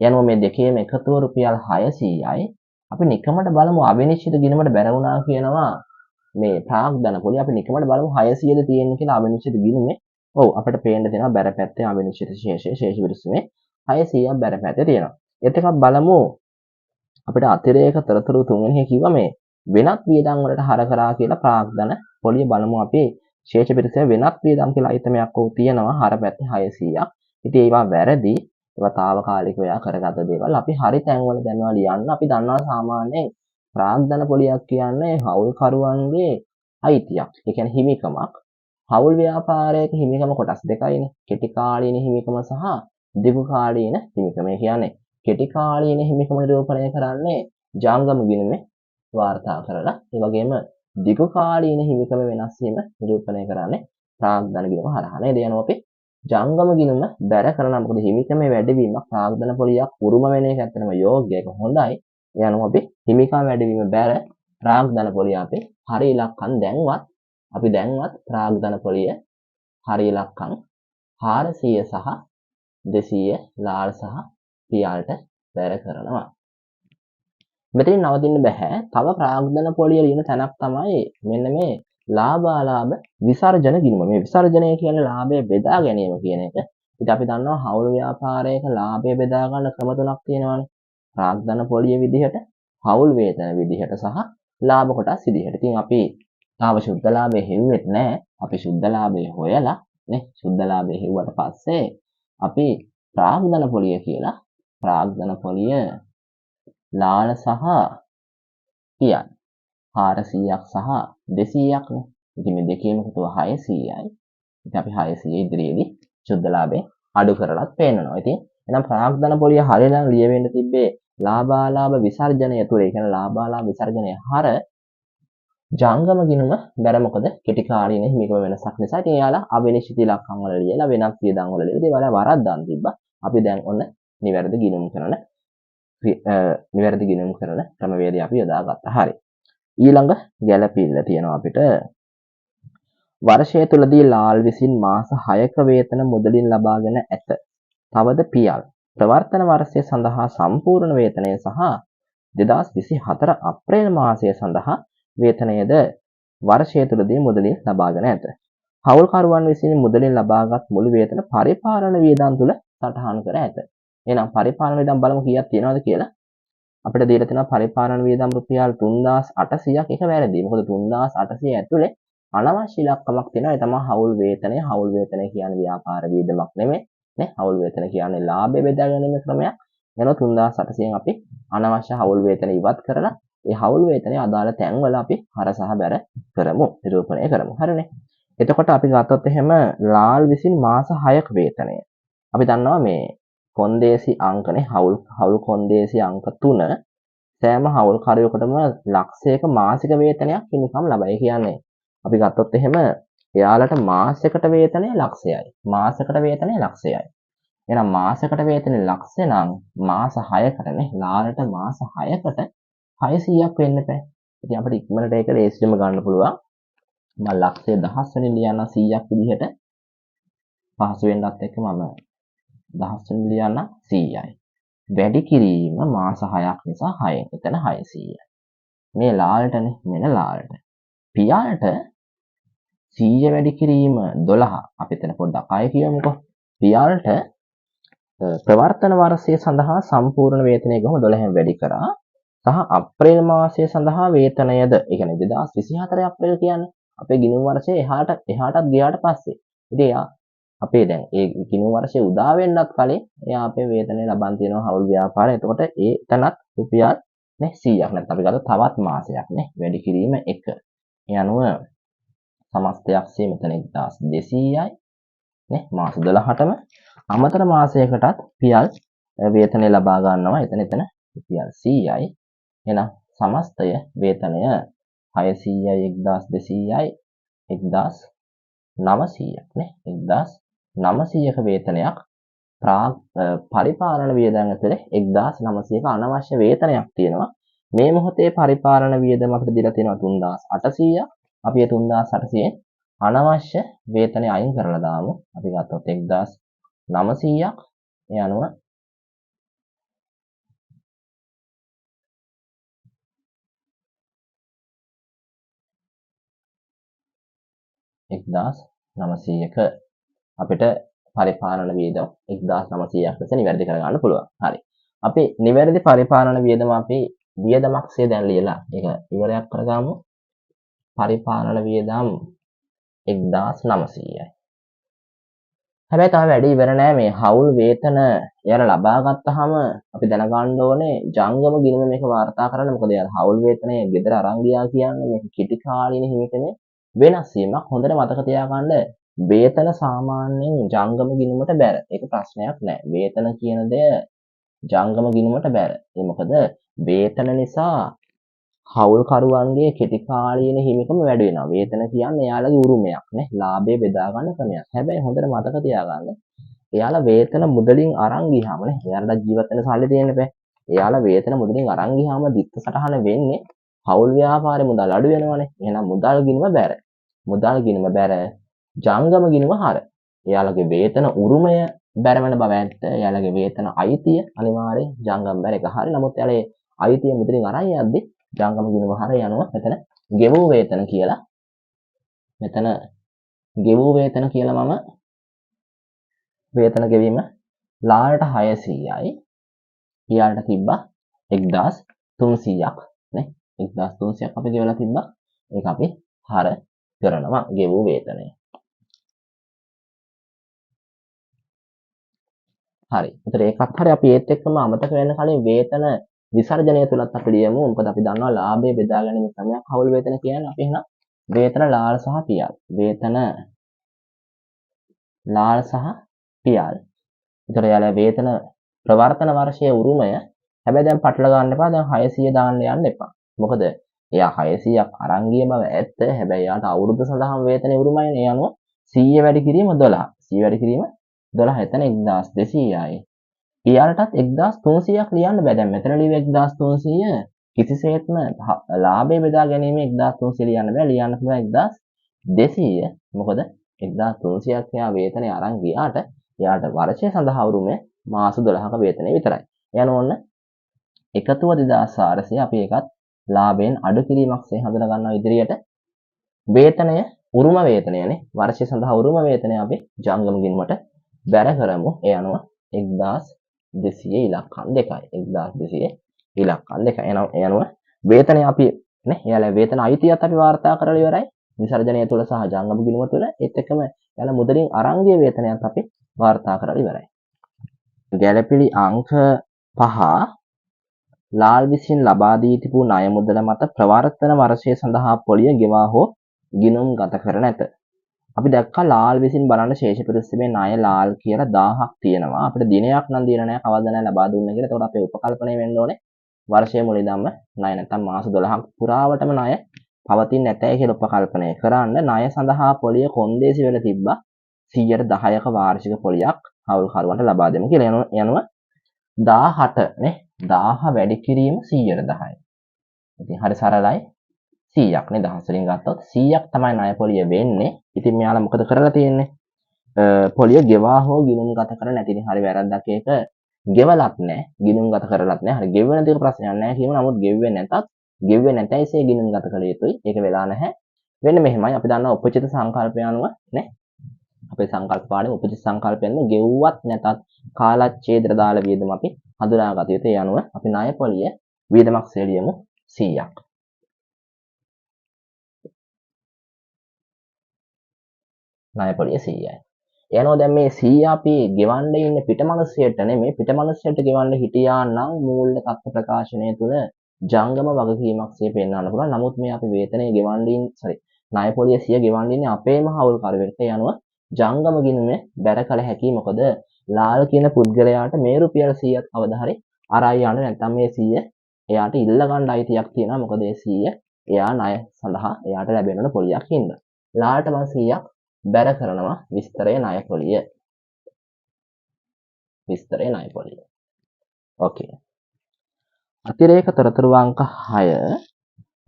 ඒ අනුව මේ දෙකේම එකතුව රුපියල් 600යි. අපි නිකමට බලමු අවිනිශ්චිත ගිණුමට බැර වුණා කියනවා මේ ප්‍රාග්ධන පොලිය. අපි නිකමට බලමු 600ද තියෙන්නේ කියලා අවිනිශ්චිත ගිණුමේ. ඔව් අපිට පේන්න තියෙනවා බැර පැත්තේ අවිනිශ්චිත ශේෂ විරුස්සමේ 600ක් බැර පැත්තේ තියෙනවා. ඒත් එකක් බලමු අපිට අතිරේක තොරතුරු තුන්වෙනි එක කිව්වා මේ වෙනත් වියදම් වලට හර කරා කියලා ප්‍රාග්ධන පොලිය බලමු අපි ශේෂ පිරිසේ වෙනත් වියදම් කියලා අයිතමයක් ඔව් තියෙනවා හර පැත්තේ 600ක්. ඉතින් ඒවා වැරදි. ඒවා తాවකාලිකව එයා කරගත දේවල්. අපි හරි තැන්වල දැන්වා ලියන්න. අපි දන්නවා සාමාන්‍යයෙන් ප්‍රාග්ධන පොලියක් කියන්නේ හවුල්කරුවන්ගේ අයිතියක්. ඒ කියන්නේ හිමිකමක්. හවුල් ව්‍යාපාරයක හිමිකම කොටස් දෙකයිනේ. කෙටි කාලීන හිමිකම සහ දීර්ඝ කාලීන හිමිකම. ඒ කියන්නේ කෙටි කාලීන හිමිකම නිරූපණය කරන්නේ ජංගම ගිණුමේ වාර්තා කරලා. ඒ වගේම දීර්ඝ කාලීන හිමිකම වෙනස් වීම නිරූපණය කරන්නේ ප්‍රාග්ධන ගිණුම හරහා. නේද? යනවා අපි ජංගම ගිණුම බැර කරනවා. මොකද හිමිකමේ වැඩිවීමක් ප්‍රාග්ධන පොලියක් උරුම වෙන එක ඇත්තටම යෝග්‍ය. ඒක හොඳයි. ඒ අනුව අපි හිමිකම් වැඩිවීම බැර ප්‍රාග්ධන පොලිය අපි හරි ඉලක්කම් දැන්වත් ප්‍රාග්ධන පොලිය හරි ඉලක්කම් 400 සහ 200 ලාල් සහ පියාලට බැර කරනවා. මෙතනින් නවතින්න බෑ. තව ප්‍රාග්ධන පොලිය ලියන තැනක් තමයි මෙන්න මේ ලාභාලාභ විසර්ජන ගිණුම. මේ විසර්ජනය කියන්නේ ලාභය බෙදා ගැනීම කියන එක. ඉතින් අපි දන්නවා හවුල් ව්‍යාපාරයක ලාභය බෙදා ගන්න ක්‍රම තුනක් තියෙනවානේ. ප්‍රාග්ධන පොලිය විදිහට, හවුල් වේතන විදිහට සහ ලාභ කොටස් විදිහට. ඉතින් අපි තාම සුද්ධ ලාභය හෙව්වෙත් නැහැ. අපි සුද්ධ ලාභය හොයලා නේ සුද්ධ ලාභය හෙව්වට පස්සේ අපි ප්‍රාග්ධන පොලිය කියලා ප්‍රාග්ධන පොලිය ලාල සහ පියල් 400ක් සහ 200ක් නේ. ඉතින් මේ දෙකේම එකතුව 600යි. ඉතින් අපි 600 ඉදිරියේදී සුද්ධ ලාභය අඩු කරලත් පේන්නනවා. ඉතින් එහෙනම් ප්‍රාග්ධන පොලිය හරියටම ලියවෙන්න තිබ්බේ ලාභාලාභ විසර්ජනය තුල. ඒ කියන්නේ ලාභාලාභ විසර්ජනය හර ජංගම ගිණුම බැර මොකද කෙටි කාලීන හිමිකම වෙනසක් නිසා. ඉතින් එයාලා අවිනිශ්චිත ඉලක්කම් වල ලියලා වෙනත් වියදම් වල ලියලා ඒවල වරද්දන් තිබ්බා. අපි දැන් ඔන්න නිවැරදි ගිණුම් කරන ක්‍රමවේදය අපි යොදාගත්තා. හරි. ඊළඟ ගැළපිල්ල තියෙනවා අපිට වර්ෂය තුලදී ලාල් විසින් මාස 6ක වේතන මුදලින් ලබාගෙන ඇත. තවද පියල් ප්‍රවර්තන වර්ෂය සඳහා සම්පූර්ණ වේතනය සහ 2024 අප්‍රේල් මාසය සඳහා වේතනයද වර්ෂය තුලදී මුදලින් ලබාගෙන ඇත. හවුල්කරුවන් විසින් මුදලින් ලබාගත් මුළු වේතන පරිපාලන වියදම් තුල සටහන් කර ඇත. එහෙනම් පරිපාලන වියදම් බලමු කීයක් තියෙනවද කියලා. අපිට දීලා තියෙනවා පරිපාලන වියදම් රුපියල් 3800ක්. ඒක වැරදි. මොකද 3800 ඇතුලේ අනවශ්‍ය ඉලක්කමක් තියෙනවා. ඒ තමයි හවුල් වේතනය. හවුල් වේතනය කියන්නේ ව්‍යාපාර වියදමක් නෙමෙයි. නේ? හවුල් වේතන කියන්නේ ලාභය බෙදා ගැනීම ක්‍රමයක්. එනවා 3800න් අපි අනවශ්‍ය හවුල් වේතන ඉවත් කරලා ඒ හවුල් වේතනයේ අදාළ තැන්වල අපි හර සහ බැර කරමු. නිරූපණය කරමු. හරිනේ. එතකොට අපි ගත්තොත් එහෙම ලාල් විසින් මාස 6ක වේතනය. අපි දන්නවා මේ කොන්දේසි අංකනේ හවුල් කොන්දේසි අංක 3 සෑම හවුල් කාර්යයකටම ලක්ෂයක මාසික වේතනයක් හිමිකම් ලබයි. කියන්නේ අපි ගත්තොත් එහෙම එයාලට මාසයකට වේතනය ලක්ෂයයි. මාසයකට වේතනය ලක්ෂයයි. එහෙනම් මාසයකට වේතනය ලක්ෂය නම් මාස 6කටනේ ලාලට මාස 6කට 600ක් වෙන්න බෑ. ඉතින් අපිට ඉක්මනට ඒක ලේසියෙන්ම ගන්න පුළුවන්. මම ලක්ෂය දහස් වලින් ලියන 100ක් විදිහට පහසු වෙන්නත් එක්ක මම දහස් වලින් ලියන 100යි. වැඩි කිරීම මාස 6ක් නිසා 6න්. එතන 600යි. මේ ලාලටනේ මෙන්න ලාලට. පියාලට 100 වැඩි කිරීම 12. අපි එතන පොඩ්ඩක් ආයෙ කියමුකෝ. පියාලට ප්‍රවර්තන වර්ෂය සඳහා සම්පූර්ණ වේතනය ගොම 12න් වැඩි කරා සහ අප්‍රේල් මාසය සඳහා වේතනයද ඒ කියන්නේ 2024 අප්‍රේල් කියන්නේ අපේ ගිණුම් වර්ෂයේ එහාටත් ගියාට පස්සේ. ඉතින් එයා අපේ දැන් ඒ ගිණුම් වර්ෂයේ උදා වෙන්නත් කලින් එයා අපේ වේතනය ලබන් තියෙනවා හවුල් ව්‍යාපාරය. එතකොට ඒ තනත් රුපියල් නේ 100ක් නැත්නම් අපි ගත්ත තවත් මාසයක් නේ වැඩි කිරීම 1. ඒ අනුව සමස්තයක් සේ මෙතන 1200යි නේ මාස 12ටම අමතර මාසයකටත් පියල් වේතනය ලබා ගන්නවා. එතන රුපියල් 100යි. එහෙනම් සමස්තය වේතනය 600යි 1200යි 1900ක් නේ 1900ක වේතනයක් පරිපාලන වියදම් ඇතුලේ 1900ක අනවශ්‍ය වේතනයක් තියෙනවා. මේ මොහොතේ පරිපාලන වියදම අපිට දීලා තියෙනවා 3800ක්. අපි ඒ 3800න් අනවශ්‍ය වේතනය අයින් කරලා දාමු. අපි ගත්තොත් 1900ක්. ඒ අනුව 1900ක අපිට පරිපාලන වියදම 1900ක් ලෙස නිවැරදි කරගන්න පුළුවන්. හරි. අපි නිවැරදි පරිපාලන වියදම අපි වියදමක්සේ දැන් ලියලා ඒක ඉවරයක් කරගමු. පරිපාලන වියදම් 1900යි. හැබැයි තාම වැඩි ඉවර නෑ. මේ හවුල් වේතන එයාලා ලබා ගත්තාම අපි දැනගන්න ඕනේ ජංගම ගිණුම මේක වාර්තා කරන්න. මොකද එයාලා හවුල් වේතනය ගෙදර අරන් ගියා කියන්නේ මේක කිටි කාලීන හිමිකමේ වෙනස් වීමක්. හොඳට මතක තියාගන්න වේතන සාමාන්‍යයෙන් ජංගම ගිණුමට බැර. ඒක ප්‍රශ්නයක් නෑ. වේතන කියන දේ ජංගම ගිණුමට බැර. ඒ මොකද වේතන නිසා හවුල්කරුවන්ගේ කෙටි කාලීන හිමිකම වැඩි වෙනවා. වේතන කියන්නේ එයාලගේ උරුමයක් නේ. ලාභය බෙදා ගන්න ක්‍රමයක්. හැබැයි හොඳට මතක තියාගන්න. එයාලා වේතන මුදලින් අරන් ගියාම නේ. එයාලට ජීවත් වෙන්න සල්ලි දෙන්න බෑ. එයාලා වේතන මුදලින් අරන් ගියාම දිත්ත සටහන වෙන්නේ හවුල් ව්‍යාපාරේ මුදල් අඩු වෙනවනේ. එහෙනම් මුදල් ගිණුම බැර. මුදල් ගිණුම බැර. ජංගම ගිණුම හර. එයාලගේ වේතන උරුමය බැර වෙන බව ඇත්ත. එයාලගේ වේතන අයිතිය අනිවාර්යෙන් ජංගම බැර එක හරි. නමුත් එයාලේ අයිතිය මුදලින් අරන් යද්දී ජංගම ගිණුම හර යනවා. මෙතන ගෙවූ වේතන කියලා. මෙතන ගෙවූ වේතන කියලා මම වේතන ගෙවීම ලාලට 600යි. පියාලට තිබ්බා 1300ක් නේ. 1300ක් අපි ගෙවලා තිබ්බා. ඒක අපි හර කරනවා ගෙවූ වේතනය. හරි. ඒතර ඒකත් හරි අපි ඒත් එක්කම අමතක වෙන්න කලින් වේතන විසර්ජනය තුලත් අපි ලියමු. මොකද අපි දන්නවා ලාභය බෙදා ගැනීම ක්‍රමයක් හවුල් වේතන කියන්නේ. අපි එහෙනම් වේතන ලාල් සහ පියල්. වේතන ලාල් සහ පියල්. ඒතර යාලා වේතන ප්‍රවර්තන වර්ෂයේ උරුමය හැබැයි දැන් පටල ගන්න එපා. දැන් 600 දාන්න යන්න එපා. මොකද එයා 600ක් අරන් ගිය බව ඇත්ත. හැබැයි යාට අවුරුද්ද සඳහාම වේතනේ උරුමයිනේ. ඒ අනුව 100 වැඩි කිරීම 12. 100 වැඩි කිරීම 12 එතන 1200යි. පියාලටත් 1300ක් ලියන්න බෑ. දැන් මෙතන ලියුවේ 1300 කිසිසේත්ම ලාභය බෙදා ගැනීම 1300 ලියන්න බෑ. ලියන්න පුළුවන් 1200. මොකද 1300ක් එයා වේතනේ අරන් ගියාට එයාට වර්ෂය සඳහා උරුමය මාස 12ක වේතනය විතරයි. යන ඕන්න එකතුව 2400 අපි ඒකත් ලාභයෙන් අඩු කිරීමක්සේ හඳුනා ගන්නවා ඉදිරියට. වේතනය උරුම වේතනයනේ වර්ෂය සඳහා උරුම වේතනය අපි ජංගම ගිණුමට බැර කරමු. ඒ අනුව 1200 ඉලක්කම් 2යි. 1200 ඉලක්කම් 2යි. ඒ අනුව වේතනය අපි නේ එයාලා වේතන අයිතියත් අපි වාර්තා කරලා ඉවරයි. විසර්ජනය තුල සහ ජංගම ගිණුම තුල ඒත් එක්කම එයාලා මුදලින් අරන් ගිය වේතනයත් අපි වාර්තා කරලා ඉවරයි. ගැළපිලි අංක 5 ලාල් විසින් ලබා දී තිබූ ණය මුදල මත ප්‍රවර්තන වර්ෂය සඳහා පොලිය ගෙවා හෝ ගිණුම් ගත කර නැත. අපි දැක්කා ලාල් විසින් බලන්න ශේෂ පිරිසීමේ ණය ලාල් කියලා 1000ක් තියෙනවා. අපිට දිනයක් නම් දීලා නැහැ කවදාද නැහැ ලබා දුන්නේ කියලා. ඒකට අපේ උපකල්පනය වෙන්න ඕනේ වර්ෂයේ මුලදීම ණය නැත්නම් මාස 12ක් පුරාවටම ණය පවතින්නේ නැතයි කියලා උපකල්පනය කරන්න ණය සඳහා පොලිය කොන්දේසි වෙලා තිබ්බා 110ක වාර්ෂික පොලියක් හවුල්කරුවන්ට ලබා දෙමු කියලා. යනුව 18 නේ 1000 වැඩි කිරීම 110යි. ඉතින් හරි සරලයි 100ක් නේ 10 වලින් ගත්තොත් 100ක් තමයි ණය පොලිය වෙන්නේ. ඉතින් මෙයාලා මොකද කරලා තියෙන්නේ? පොලිය ගෙවා හෝ ගිණුම් ගත කර නැති. ඉතින් හරි වැරද්දක් ඒක ගෙවලත් නැහැ. ගිණුම් ගත කරලත් නැහැ. හරි ගෙවන දේ ප්‍රශ්නයක් නැහැ කියමු. නමුත් ගෙව්වේ නැතයිසේ ගිණුම් ගත කළ යුතුයි. ඒක වෙලා නැහැ. වෙන්නේ මෙහෙමයි. අපි දන්නවා උපචිත සංකල්පය අනුව නේ අපේ සංකල්ප පාඩමේ උපචිත සංකල්පයෙන් ගෙව්වත් නැතත් කාලච්ඡේදර දාලා වියදම අපි හඳුනාගත යුතුයි. ඒ අනුව අපි ණය පොලිය වියදමක් සෙලියමු 100ක්. ණය පොලිය 100යි. එනවා දැන් මේ 100 අපි ගෙවන්න ඉන්නේ පිටමනසයට නෙමෙයි පිටමනසයට ගෙවන්න හිටියා නම් මූල්‍ය තත්ත්ව ප්‍රකාශනය තුළ ජංගම වගකීමක්සේ පෙන්වන්න පුළුවන්. නමුත් මේ අපි වේතනය ගෙවන්න ණය පොලිය 100 ගෙවන්න ඉන්නේ අපේම හවුල්කරුවෙක්ට. ඒ අනුව ජංගම ගිණුමේ බැර කළ හැකි. මොකද ලාල් කියන පුද්ගලයාට මේ රුපියල් 100ක් කවදා හරි අරයි යන්න නැත්නම් මේ 100 එයාට ඉල්ල ගන්න අයිතියක් තියෙනවා. මොකද මේ 100 එයා ණය සඳහා එයාට ලැබෙන පොලියක් හින්දා. ලාල්ට මම 100ක් බැර කරනවා විස්තරයේ ණය පොලිය. විස්තරයේ ණය පොලිය. ඕකේ. අතිරේක තොරතුරු අංක 6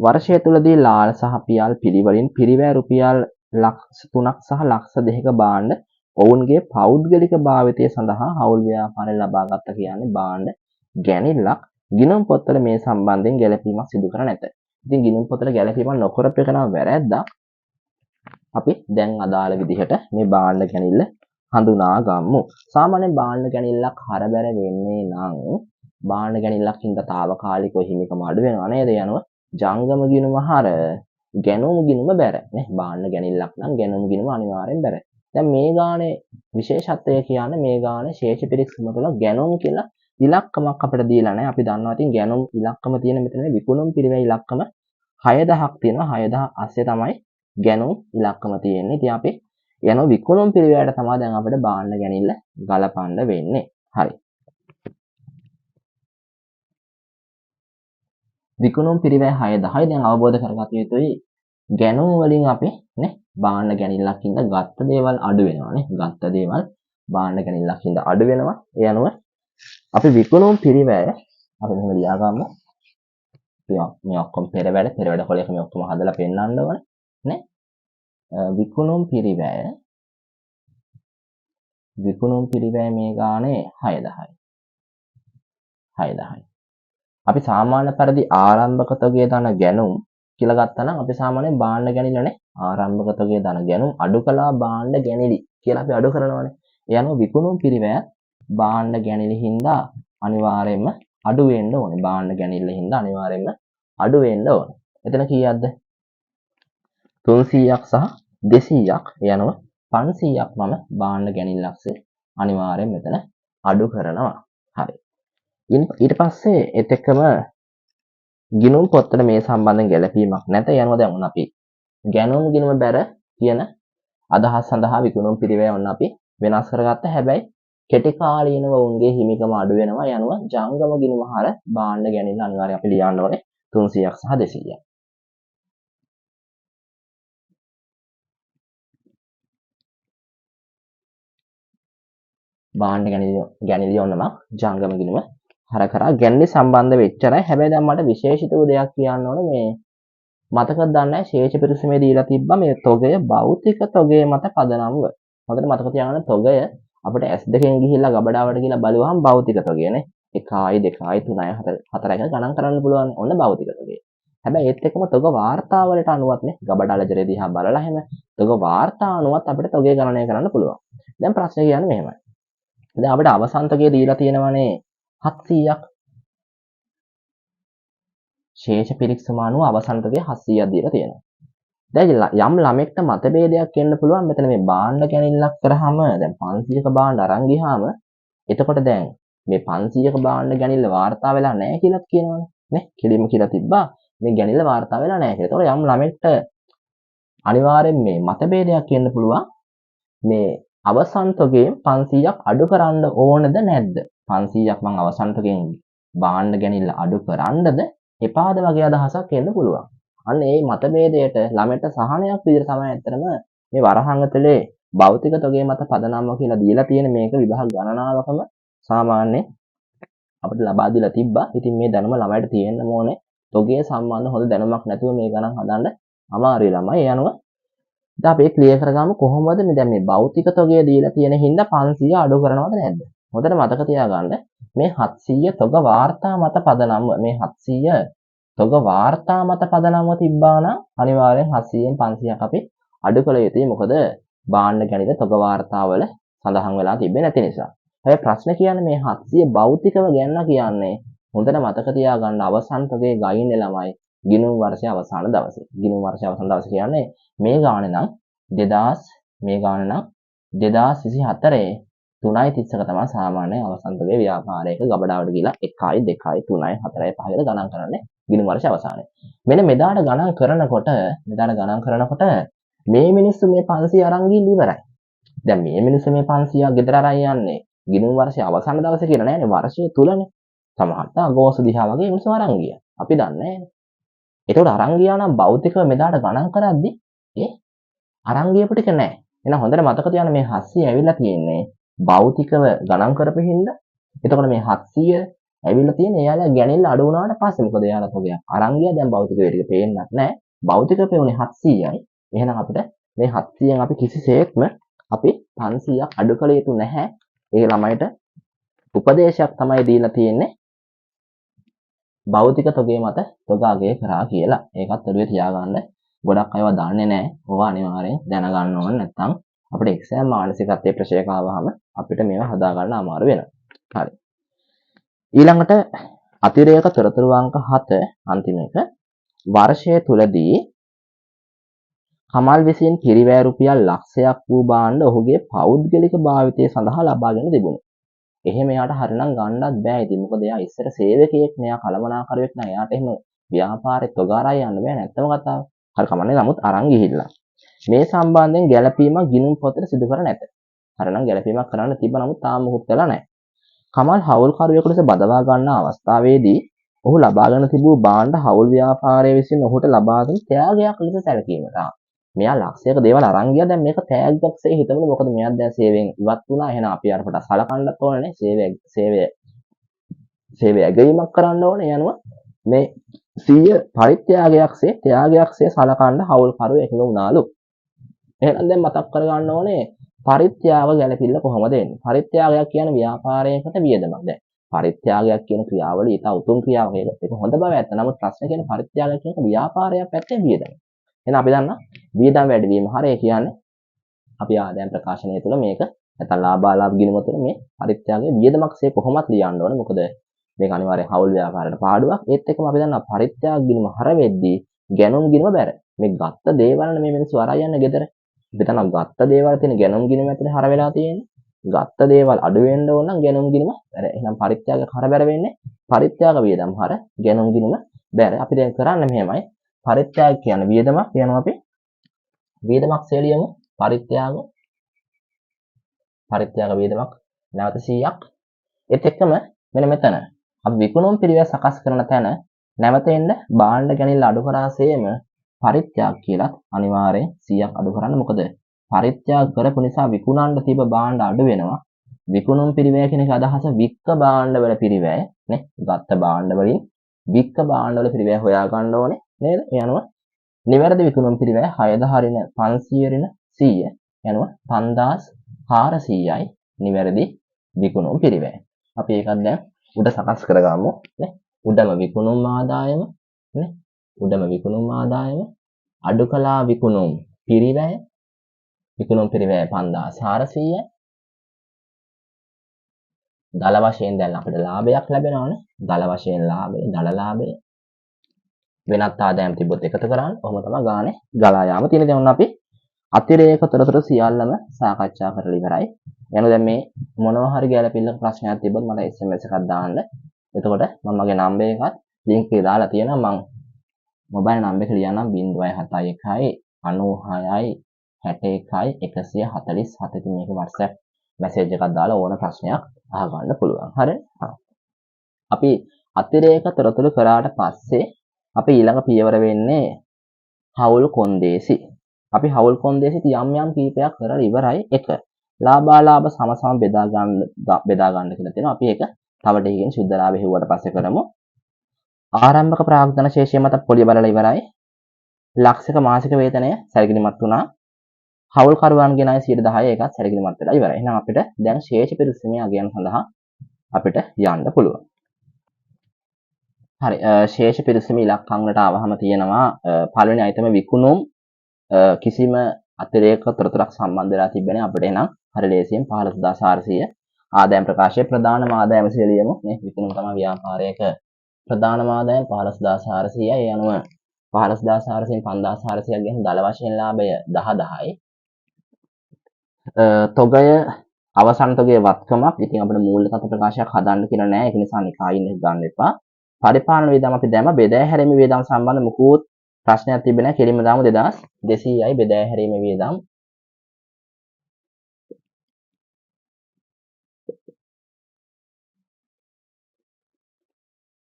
වර්ෂය තුලදී ලාල් සහ පියාල් පිළිවෙලින් පිරිවැය රුපියල් ලක්ෂ 3ක් සහ ලක්ෂ 2ක භාණ්ඩ ඔවුන්ගේ පෞද්ගලික භාවිතය සඳහා හවුල් ව්‍යාපාරයෙන් ලබාගත්ත කියන්නේ භාණ්ඩ ගැනිල්ලක් ගිණුම් පොත්වල මේ සම්බන්ධයෙන් ගැළපීමක් සිදු කර නැත. ඉතින් ගිණුම් පොත්වල ගැළපීමක් නොකරපු එක නම් වැරැද්දක්. අපි දැන් අදාළ විදිහට මේ භාණ්ඩ ගැනිල්ල හඳුනා ගමු. සාමාන්‍යයෙන් භාණ්ඩ ගැනිල්ලක් හරබැර වෙන්නේ නම් භාණ්ඩ ගැනිල්ලක් හින්දා తాවකාලිකව හිමිකම අඩු වෙනවා නේද? යනවා ජංගම ගිණුම හර ගැනුම් ගිණුම බැර නේ. භාණ්ඩ ගැනිල්ලක් නම් ගැනුම් ගිණුම අනිවාර්යෙන් බැර. දැන් මේ ගානේ විශේෂත්වය කියන්නේ මේ ගානේ ශේෂ පිරික්සම තුළ ගැනුම් කියලා ඉලක්කමක් අපිට දීලා නැහැ. අපි දන්නවා ඉතින් ගැනුම් ඉලක්කම තියෙන මෙතන විකුණුම් පිරිවැය ඉලක්කම 6000ක් තියෙනවා. 6000 ASCII තමයි ගැනුම් ඉලක්කම තියෙන්නේ. ඉතින් අපි යන විකුණුම් පිරිවැයට තමයි දැන් අපිට භාණ්ඩ ගැනිල්ල ගලපන්න වෙන්නේ. හරි. විකුණුම් පිරිවැය 6000යි දැන් අවබෝධ කරගත යුතුයි. ගැනුම් වලින් අපි නේ භාණ්ඩ ගැනිල්ලක් හින්දා ගත්ත දේවල් අඩු වෙනවා නේ. ගත්ත දේවල් භාණ්ඩ ගැනිල්ලක් හින්දා අඩු වෙනවා. ඒ අනුව අපි විකුණුම් පිරිවැය අපි මෙහෙම ලියා ගමු. මේ ඔක්කොම පෙරවැඩ කොලයක මේ ඔක්කොම හදලා පෙන්නන්න ඕනේ නේ. විකුණුම් පිරිවැය මේ ගානේ 6000යි. අපි සාමාන්‍ය පරිදි ආරම්භක තොගයේ දන ගැනුම් කියලා ගත්තා නම් අපි සාමාන්‍යයෙන් භාණ්ඩ ගැනිල්ලනේ ආරම්භක තොගයේ දන ගැනුම් අඩු කළා භාණ්ඩ ගැනිලි කියලා අපි අඩු කරනවානේ. ඒ අනුව විකුණුම් පිරිවැය භාණ්ඩ ගැනිලි හින්දා අනිවාර්යයෙන්ම අඩු වෙන්න ඕනේ. භාණ්ඩ ගැනිල්ල හින්දා අනිවාර්යයෙන්ම අඩු වෙන්න ඕනේ. එතන කීයක්ද? 300ක් සහ 200ක්. ඒ අනුව 500ක් මම භාණ්ඩ ගැනිල්ලක්සේ අනිවාර්යෙන් මෙතන අඩු කරනවා. හරි. ඊට පස්සේ ඒත් එක්කම ගිණුම් පොත්වල මේ සම්බන්ධයෙන් ගැළපීමක් නැත යනවා. දැන් අපි ගැනුම් ගිණුම බැර කියන අදහස් සඳහා විකුණුම් පිරිවැය ඔන්න අපි වෙනස් කරගත්තා. හැබැයි කෙටි කාලීනව උන්ගේ හිමිකම අඩු වෙනවා යනවා ජංගම ගිණුම හර භාණ්ඩ ගැනිල්ල අනිවාර්යයෙන් අපි ලියන්න ඕනේ 300ක් සහ 200ක්. භාණ්ඩ ගැනිලිය ඔන්නම ජංගම ගිණුම හර කරා ගැන්ලි සම්බන්ධ වෙච්චරයි. හැබැයි දැන් මට විශේෂිත වූ දෙයක් කියන්න ඕනේ. මේ මතකද දන්නේ නැහැ ශේෂ පිරිසමේ දීලා තිබ්බා මේ තොගය භෞතික තොගය මත පදනම්ව. හොඳට මතක තියාගන්න තොගය අපිට S2කින් ගිහිල්ලා ගබඩාවට ගිහිල්ලා බලුවහම භෞතික තොගයනේ. 1යි 2යි 3යි 4යි ගණන් කරන්න පුළුවන්. ඔන්න භෞතික තොගය. හැබැයි ඒත් එක්කම තොග වාර්තාවලට අනුවත් නේ ගබඩාල ජරේ දිහා බලලා හැම තොග වාර්තා අනුවත් අපිට තොගේ ගණනය කරන්න පුළුවන්. දැන් ප්‍රශ්නේ කියන්නේ මෙහෙමයි. දැන් අපිට අවසන් තොගේ දීලා තියෙනවානේ 700ක්. ශේෂ පිරික්සම අනුව අවසන් තොගේ 700ක් දීලා තියෙනවා. දැන් යම් ළමෙක්ට මතභේදයක් එන්න පුළුවන් මෙතන මේ භාණ්ඩ ගැනිල්ලක් කරාම දැන් 500ක භාණ්ඩ අරන් ගියාම එතකොට දැන් මේ 500ක භාණ්ඩ ගැනිල්ල වාර්තා වෙලා නැහැ කියලා කියනවනේ නේ කෙලින්ම කියලා තිබ්බා මේ ගැනිල්ල වාර්තා වෙලා නැහැ කියලා. ඒතකොට යම් ළමෙක්ට අනිවාර්යෙන් මේ මතභේදයක් එන්න පුළුවන් මේ අවසන් තොගයෙන් 500ක් අඩු කරන්න ඕනද නැද්ද? 500ක් මං අවසන් තොගයෙන් භාණ්ඩ ගැනිල්ල අඩු කරන්නද එපාද වගේ අදහසක් එන්න පුළුවන්. අන්න ඒ මතභේදයට ළමයට සහනයක් විදිහට තමයි ඇත්තටම මේ වරහන් ඇතුලේ භෞතික තොගේ මත පදනම්ව කියලා දීලා තියෙන මේක විභාග ගණනාවකම සාමාන්‍යයෙන් අපිට ලබා දීලා තිබ්බා. ඉතින් මේ දැනුම ළමයට තියෙන්න ඕනේ. තොගේ සම්බන්ධ හොඳ දැනුමක් නැතුව මේ ගණන් හදන්න අමාරුයි ළමයි. ඒ අනුව දැන් අපි ක්ලියර් කරගමු කොහොමද මේ දැන් මේ භෞතික තොගය දීලා තියෙන හින්දා 500 අඩු කරනවද නැද්ද? හොඳට මතක තියාගන්න මේ 700 තොග වාර්තා මත පදනම්ව මේ 700 තොග වාර්තා මත පදනම්ව තිබ්බා නම් අනිවාර්යෙන් 700න් 500ක් අපි අඩු කළ යුතුයි. මොකද භාණ්ඩ ගැනීම තොග වාර්තාවල සඳහන් වෙලා තිබෙන්නේ නැති නිසා. හැබැයි ප්‍රශ්න කියන්නේ මේ 700 භෞතිකව ගන්න කියන්නේ හොඳට මතක තියාගන්න අවසන් තොගේ ගයින්නේ ළමයි ගිණුම් වර්ෂයේ අවසාන දවසේ. ගිණුම් වර්ෂයේ අවසාන දවසේ කියන්නේ මේ ගානේ නම් 2024 3.30ක තමයි සාමාන්‍ය අවසන් තොගේ ව්‍යාපාරයක ගබඩාවට ගිහලා 1යි 2යි 3යි 4යි 5යි කියලා ගණන් කරන්නේ ගිණුම් වර්ෂයේ අවසානයේ. මෙන්න මෙදාට ගණන් කරනකොට මේ මිනිස්සු මේ 500 අරන් ගිහින් ඉවරයි. දැන් මේ මිනිස්සු මේ 500ක් ගෙදර අරන් යන්නේ ගිණුම් වර්ෂයේ අවසාන දවසේ කියලා නෑනේ වර්ෂයේ තුලනේ. සමහරට අගෝස්තු දිහා වගේ මිනිස්සු අරන් ගියා. අපි දන්නේ නෑනේ. ඒතකොට අරන් ගියා නම් භෞතිකව මෙදාට ගණන් කරද්දි අරන් ගියපු ටික නෑ. එහෙනම් හොඳට මතක තියාගන්න මේ 700 ඇවිල්ලා තියෙන්නේ භෞතිකව ගණන් කරපු හින්දා. එතකොට මේ 700 ඇවිල්ලා තියෙන්නේ එයාලා ගැනිල්ල අඩු වුණාට පස්සේ මොකද එයාලා තෝගයක් අරන් ගියා දැන් භෞතික වේ ටික පේන්නත් නෑ. භෞතික පෙවුනේ 700යි. එහෙනම් අපිට මේ 700න් අපි කිසිසේත්ම අපි 500ක් අඩු කළ යුතු නැහැ. ඒ ළමයිට උපදේශයක් තමයි දීලා තියෙන්නේ භෞතික තොගේ මත තොග අගය කරා කියලා. ඒකත් ඔළුවේ තියාගන්න. ගොඩක් අයව දන්නේ නැහැ. ඕවා අනිවාර්යෙන් දැනගන්න ඕන නැත්නම් අපිට එක්සෑම් මානසිකත්වයේ ප්‍රශ්නයක් ආවම අපිට මේවා හදා ගන්න අමාරු වෙනවා. හරි. ඊළඟට අතිරේක තොරතුරු අංක 7 අන්තිම එක වර්ෂය තුලදී කමල් විසින් කිරිවැය රුපියල් ලක්ෂයක් වූ භාණ්ඩ ඔහුගේ පෞද්ගලික භාවිතය සඳහා ලබාගෙන තිබුණා. එහෙම එයාට හරිනම් ගන්නත් බෑ. ඉතින් මොකද එයා ඉස්සර සේවකයෙක් නේ. එයා කළමනාකරුවෙක් නෑ. එයාට එහෙම ව්‍යාපාරේ තොගාරා යන්න බෑ. නැත්තම කතාව. හරි කමන්නේ. නමුත් අරන් ගිහිල්ලා. මේ සම්බන්ධයෙන් ගැළපීමක් ගිණුම් පොතට සිදු කර නැත. හරිනම් ගැළපීමක් කරන්න තිබ්බ නමුත් තාම මුකුත් වෙලා නැහැ. කමල් හවුල්කරුවෙකු ලෙස බදවා ගන්න අවස්ථාවේදී ඔහු ලබාගෙන තිබූ භාණ්ඩ හවුල් ව්‍යාපාරය විසින් ඔහුට ලබා දුන් ත්‍යාගයක් ලෙස සැලකීමට. මෙයා ලක්ෂයක දේවල් අරන් ගියා. දැන් මේක ත්‍යාගයක්සේ හිතමුද? මොකද මෙයා දැන් සේවයෙන් ඉවත් වුණා. එහෙනම් අපි අරකට සලකන්නත් ඕනේ සේවය ඇගීමක් කරන්න ඕනේ. යනුව මේ 100 පරිත්‍යාගයක්සේ ත්‍යාගයක්සේ සලකන්න හවුල්කරුවෝ එකඟ වුණාලු. එහෙනම් දැන් මතක් කරගන්න ඕනේ පරිත්‍යාග ගැලපිල්ල කොහොමද එන්නේ? පරිත්‍යාගයක් කියන ව්‍යාපාරයකට වියදමක්. දැන් පරිත්‍යාගයක් කියන ක්‍රියාවලිය ඊට උතුම් ක්‍රියාවක්. ඒක හොඳ බව ඇත්ත. නමුත් ප්‍රශ්නේ කියන්නේ පරිත්‍යාගයක් කියන ව්‍යාපාරයක් පැත්තෙන් වියදම. එහෙනම් අපි දන්නා වියදම් වැඩි වීම හරය කියන්නේ අපි ආදායම් ප්‍රකාශනය තුළ මේක නැත්නම් ලාභාලාභ ගිණුම තුළ මේ පරිත්‍යාගයේ වියදමක්සේ කොහොමත් ලියන්න ඕනේ. මොකද මේක අනිවාර්යෙන් හවුල් ව්‍යාපාරයට පාඩුවක්. ඒත් එක්කම අපි දන්නා පරිත්‍යාග ගිණුම හර වෙද්දී ගැනුම් ගිණුම බැර. මේ ගත්ත දේවල් මේ මිනිස්සු අරන් යන්නේ ගෙදර. අපි දන්නා ගත්ත දේවල් තියෙන ගැනුම් ගිණුම ඇතුලේ හර වෙලා තියෙන්නේ. ගත්ත දේවල් අඩු වෙන්න ඕන නම් ගැනුම් ගිණුම බැර. එහෙනම් පරිත්‍යාග හර බැර වෙන්නේ පරිත්‍යාග වියදම් හර ගැනුම් ගිණුම බැර. අපි දැන් කරන්නේ මෙහෙමයි. පරිත්‍යාග කියන්නේ වියදමක් කියනවා අපි. වියදමක් සෙලියමු. පරිත්‍යාග වියදමක් නැවත 100ක්. ඒත් එක්කම මෙන්න මෙතන අපි විකුණුම් පිළිවෙල සකස් කරන තැන නැවත එන්න භාණ්ඩ ගැනීම අඩු කරාසේම පරිත්‍යාග කියලා අනිවාර්යෙන් 100ක් අඩු කරන්න. මොකද පරිත්‍යාග කරපු නිසා විකුණන්න තිබ්බ භාණ්ඩ අඩු වෙනවා. විකුණුම් පිළිවෙල කියන එක අදහස වික්ක භාණ්ඩ වල පිළිවෙල නේ. ගත්ත භාණ්ඩ වලින් වික්ක භාණ්ඩ වල පිළිවෙල හොයා ගන්න ඕනේ නේද? ඒ අනුව නිවැරදි විකුණුම් පිළිවෙල 6000 රින 500 රින 100 යනුව 5400යි නිවැරදි විකුණුම් පිළිවෙල. අපි ඒකත් දැන් උඩ සකස් කරගමු නේ. උඩම විකුණුම් ආදායම නේ. උඩම විකුණුම් ආදායම අඩු කළා විකුණුම් පිරිවැය විකුණුම් පිරිවැය 5400යි. දල වශයෙන් දැන් අපිට ලාභයක් ලැබෙනවානේ. දල වශයෙන් ලාභය, දල ලාභය වෙනත් ආදායම් තිබ්බොත් එකතු කරන්න. ඔහොම තමයි ගානේ ගලා යාම තියෙන. දැන් අපි අතිරේක තොරතුරු සියල්ලම සාකච්ඡා කරලා ඉවරයි. යනු දැන් මේ මොනවා හරි ගැළපෙන්න ප්‍රශ්නයක් තිබ්බොත් මට SMS එකක් දාන්න. එතකොට මම මගේ නම්බර් එකත් ලින්ක් එකේ දාලා තියෙනවා. මම මොබයිල් නම්බර් එක ලියන්නම් 071 96යි 61යි 147. ඉතින් මේක WhatsApp මැසේජ් එකක් දාලා ඕන ප්‍රශ්නයක් අහගන්න පුළුවන්. හරි? අපි අතිරේක තොරතුරු කරාට පස්සේ අපි ඊළඟ පියවර වෙන්නේ හවුල් කොන්දේසි. අපි හවුල් කොන්දේසිත් යම් යම් කීපයක් කරලා ඉවරයි. 1. ලාභාලාභ සම බෙදා ගන්න කියලා තියෙනවා. අපි ඒක තව ටිකකින් සුද්ධ ලාභ හෙව්වට පස්සේ කරමු. ආරම්භක ප්‍රාග්ධන ශේෂය මත පොලිය බලලා ඉවරයි. ලක්ෂක මාසික වේතනය සැලකිලිමත් වුණා. හවුල් කරුවන්ගේ ණය 10% එකත් සැලකිලිමත් වෙලා ඉවරයි. එහෙනම් අපිට දැන් ශේෂ පිරිසීමේ අගයන් සඳහා අපිට යන්න පුළුවන්. හරි. ශේෂ පිරිසීමේ ඉලක්කම් වලට ආවහම තියෙනවා පළවෙනි අයිතම විකුණුම් කිසිම අතිරේක තොරතුරක් සම්බන්ධ වෙලා තිබෙන්නේ අපිට එනම් හරි ලේසියෙන් 15400 ආදායම් ප්‍රකාශයේ ප්‍රධානම ආදායම සියලියම මේ විකුණුම තමයි ව්‍යාපාරයක ප්‍රධානම ආදායම 15400යි. ඒ අනුව 15400න් 5400ක් ගෙන් දල වශයෙන් ලාභය 10යි. තොගය අවසන් තොගයේ වත්කමක්. ඉතින් අපිට මූල්‍ය තත්ත්ව ප්‍රකාශයක් හදන්න කියලා නෑ. ඒක නිසා නිකායින් ගන්න එපා. පරිපාලන වියදම් අපි දැම්ම බෙදා හැරීමේ වියදම් සම්බන්ධ මුකුත් ප්‍රශ්නයක් තිබෙන්නේ නැහැ. කෙලින්ම දාමු 2200යි බෙදා හැරීමේ වියදම්.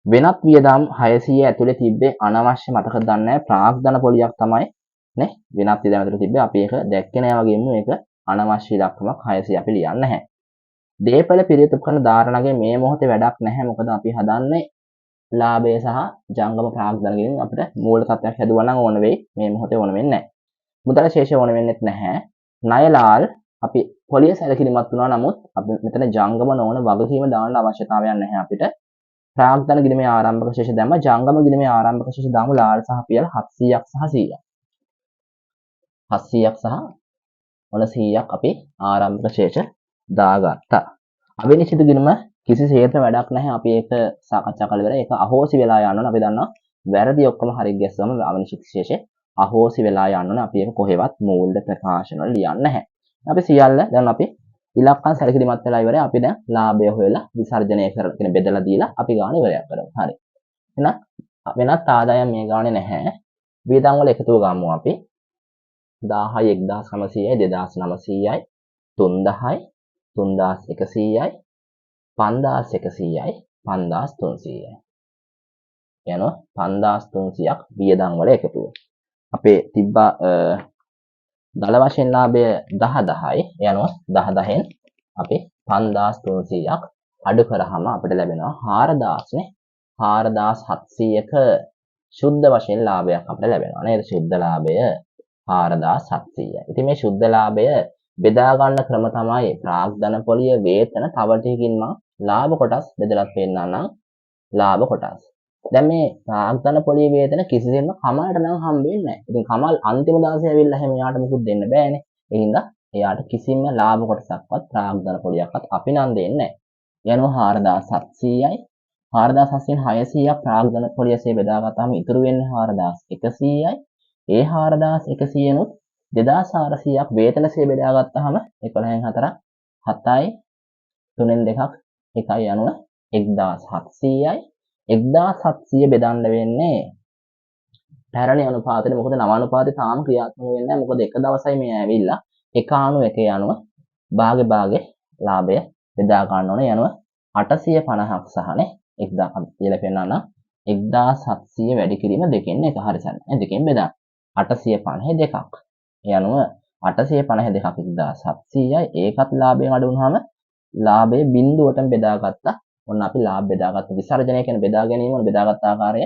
වෙනත් වියදම් 600 ඇතුලේ තිබ්බේ අනවශ්‍ය මතක දන්නේ නැහැ. ප්‍රාග්ධන පොලියක් තමයි නේ. වෙනත් වියදම් ඇතුලේ තිබ්බේ අපි ඒක දැක්කේ නැහැ වගේම මේක අනවශ්‍ය ඉලක්කමක් 600 අපි ලියන්නේ නැහැ. දීපල පිරිත උපකරණ ධාරණගේ මේ මොහොතේ වැඩක් නැහැ. මොකද අපි හදන්නේ ලාභය සහ ජංගම ප්‍රාග්ධන කියන අපිට මූල තත්ත්වයක් හැදුවා නම් ඕන වෙයි. මේ මොහොතේ ඕන වෙන්නේ නැහැ. මුදල ශේෂය ඕන වෙන්නේ නැහැ. ණයලාල් අපි පොලිය සැලකිලිමත් වුණා. නමුත් අපි මෙතන ජංගම නොවන වගකීම දාන්න අවශ්‍යතාවයක් නැහැ අපිට. ප්‍රාග්ධන ගිණුමේ ආරම්භක ශේෂ දැම්ම. ජංගම ගිණුමේ ආරම්භක ශේෂ දාමු ලාල් සහ පියල් 700ක් සහ 100ක්. 700ක් සහ 100ක් අපි ආරම්භක ශේෂ දාගත්තා. අවිනිශ්චිත ගිණුම කිසිසේත්ම වැඩක් නැහැ. අපි ඒක සාකච්ඡා කළ ඉවරයි. ඒක අහෝසි වෙලා යන්න ඕන. අපි දන්නවා වැරදි ඔක්කොම හරි ගැස්සුවම අවිනිශ්චිත ශේෂය අහෝසි වෙලා යන්න ඕන. අපි ඒක කොහෙවත් මූල්‍ය ප්‍රකාශන වල ලියන්නේ නැහැ. අපි සියල්ල දැන් අපි ඉලක්කම් සැලකිලිමත් වෙලා ඉවරයි. අපි දැන් ලාභය හොයලා විසර්ජනය කරගෙන බෙදලා දීලා අපි ගාන ඉවරයක් කරමු. හරි. එහෙනම් වෙනත් ආදායම් මේ ගානේ නැහැ. වියදම් වල එකතුව ගමු අපි. 1000යි 1900යි 2900යි 3000යි 3100යි 5100යි 5300යි. යනවා 5300ක් වියදම් වල එකතුව. අපේ තිබ්බා දල වශයෙන් ලාභය 10යි. යනවා 10න් අපි 5300ක් අඩු කරාම අපිට ලැබෙනවා 4000 නේ. 4700ක සුද්ධ වශයෙන් ලාභයක් අපිට ලැබෙනවා නේද? සුද්ධ ලාභය 4700යි. ඉතින් මේ සුද්ධ ලාභය බෙදා ගන්න ක්‍රම තමයි ප්‍රාග්ධන පොලිය වේතන තව ටිකකින් මම ලාභ කොටස් බෙදලා පෙන්නන්නම්. ලාභ කොටස්. දැන් මේ ප්‍රාග්ධන පොලිය වේතන කිසිසේත්ම කමලට නම් හම්බෙන්නේ නැහැ. ඉතින් කමල් අන්තිම දවසේ ඇවිල්ලා හැම යාට මුකුත් දෙන්න බෑනේ. ඒ හින්දා එයාට කිසිම ලාභ කොටසක්වත් ප්‍රාග්ධන පොලියක්වත් අපි නම් දෙන්නේ නැහැ. යනවා 4700යි. 4700න් 600ක් ප්‍රාග්ධන පොලියසේ බෙදාගත්තාම ඉතුරු වෙන්නේ 4100යි. ඒ 4100 නුත් 2400ක් වේතනසේ බෙදාගත්තාම 11න් 4ක් 7යි 3න් 2ක් 1යි යනුව 1700යි. 1700 බෙදන්න වෙන්නේ පැරණි අනුපාතෙට. මොකද නව අනුපාතේ තාම ක්‍රියාත්මක වෙන්නේ නැහැ. මොකද එක දවසයි මේ ඇවිල්ලා 1/1 යනුව භාගේ ලාභය බෙදා ගන්න ඕනේ. යනුව 850ක් සහනේ 1000 කියලා පෙන්නන්න 1700 වැඩි කිරීම දෙකෙන් එක හරිසන්නේ. දෙකෙන් බෙදා 852ක්. යනුව 852ක් 1700යි. ඒකත් ලාභයෙන් අඩු වුණාම ලාභයේ බිඳුවටම බෙදාගත්තා. ඔන්න අපි ලාභ බෙදාගත්ත විසර්ජනය කියන බෙදා ගැනීම වල බෙදාගත් ආකාරය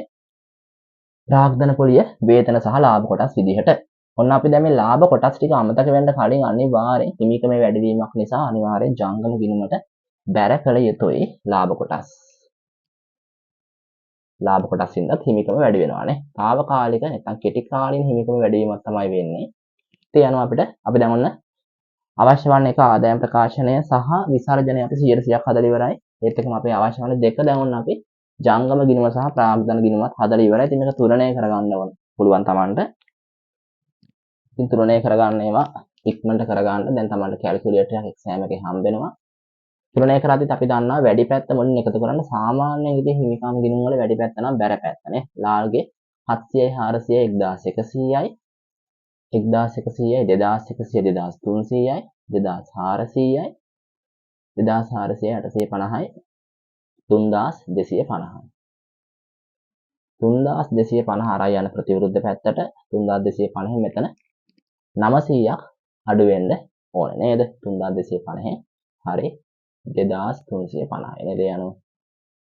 ප්‍රාග්ධන පොලිය වේතන සහ ලාභ කොටස් විදිහට. ඔන්න අපි දැන් මේ ලාභ කොටස් ටික අමතක වෙන්න කලින් අනිවාර්යෙන් හිමිකමේ වැඩිවීමක් නිසා අනිවාර්යෙන් ජංගම ගිණුමට බැර කළ යුතුයි ලාභ කොටස්. ලාභ කොටස් හින්දා හිමිකම වැඩි වෙනවානේ. తాවකාලික නැත්නම් කෙටි කාලින හිමිකම වැඩි වීමක් තමයි වෙන්නේ. ඒ අනුව අපි දැන් ඔන්න අවශ්‍ය වන එක ආදායම් ප්‍රකාශනය සහ විසර්ජනය අපි 100%ක් හදලා ඉවරයි. ඒත් එක්කම අපි අවශ්‍ය වන දෙක දැන් ඔන්න අපි ජංගම ගිණුම සහ ප්‍රාග්ධන ගිණුමත් හදලා ඉවරයි. ඉතින් මේක තුලනය කරගන්න ඕන. පුළුවන් Tamanට. ඉතින් තුලනය කරගන්න ඒවා ඉක්මනට කරගන්න දැන් Tamanට කැල්කියුලේටර් එකක් එක්සෑම් එකේ හම්බ වෙනවා. තුලනය කරද්දිත් අපි දන්නවා වැඩි පැත්ත මුලින් එකතු කරන්න සාමාන්‍යයෙන් ඉතින් හිමිකම් ගිණුම් වල වැඩි පැත්ත නම් බැර පැත්තනේ. ලාල්ගේ 700යි 400යි 1100යි 1100යි 2100 2300යි 2400යි 2400යි 850යි 3250යි 3250 අරයි යන ප්‍රතිවිරුද්ධ පැත්තට 3250 මෙතන 900ක් අඩු වෙන්න ඕනේ නේද 3250 හරි 2350 නේද යනු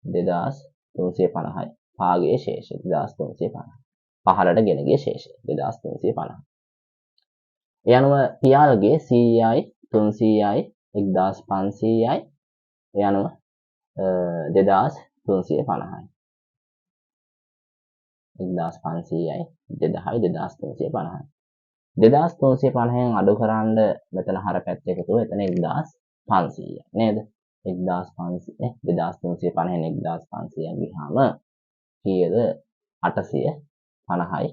2350යි භාගයේ ශේෂය 2350 පහළට ගෙන ගිය ශේෂය 2350 ඒ අනුව පියාලගේ 100යි 300යි 1500යි ඒ අනුව 2350යි 1500යි 2000යි 2350යි 2350න් අඩු කරන්න මෙතන හර පැත්ත එකතු එතන 1500යි නේද 1500 2350න් 1500න් ගියාම කීයද 850යි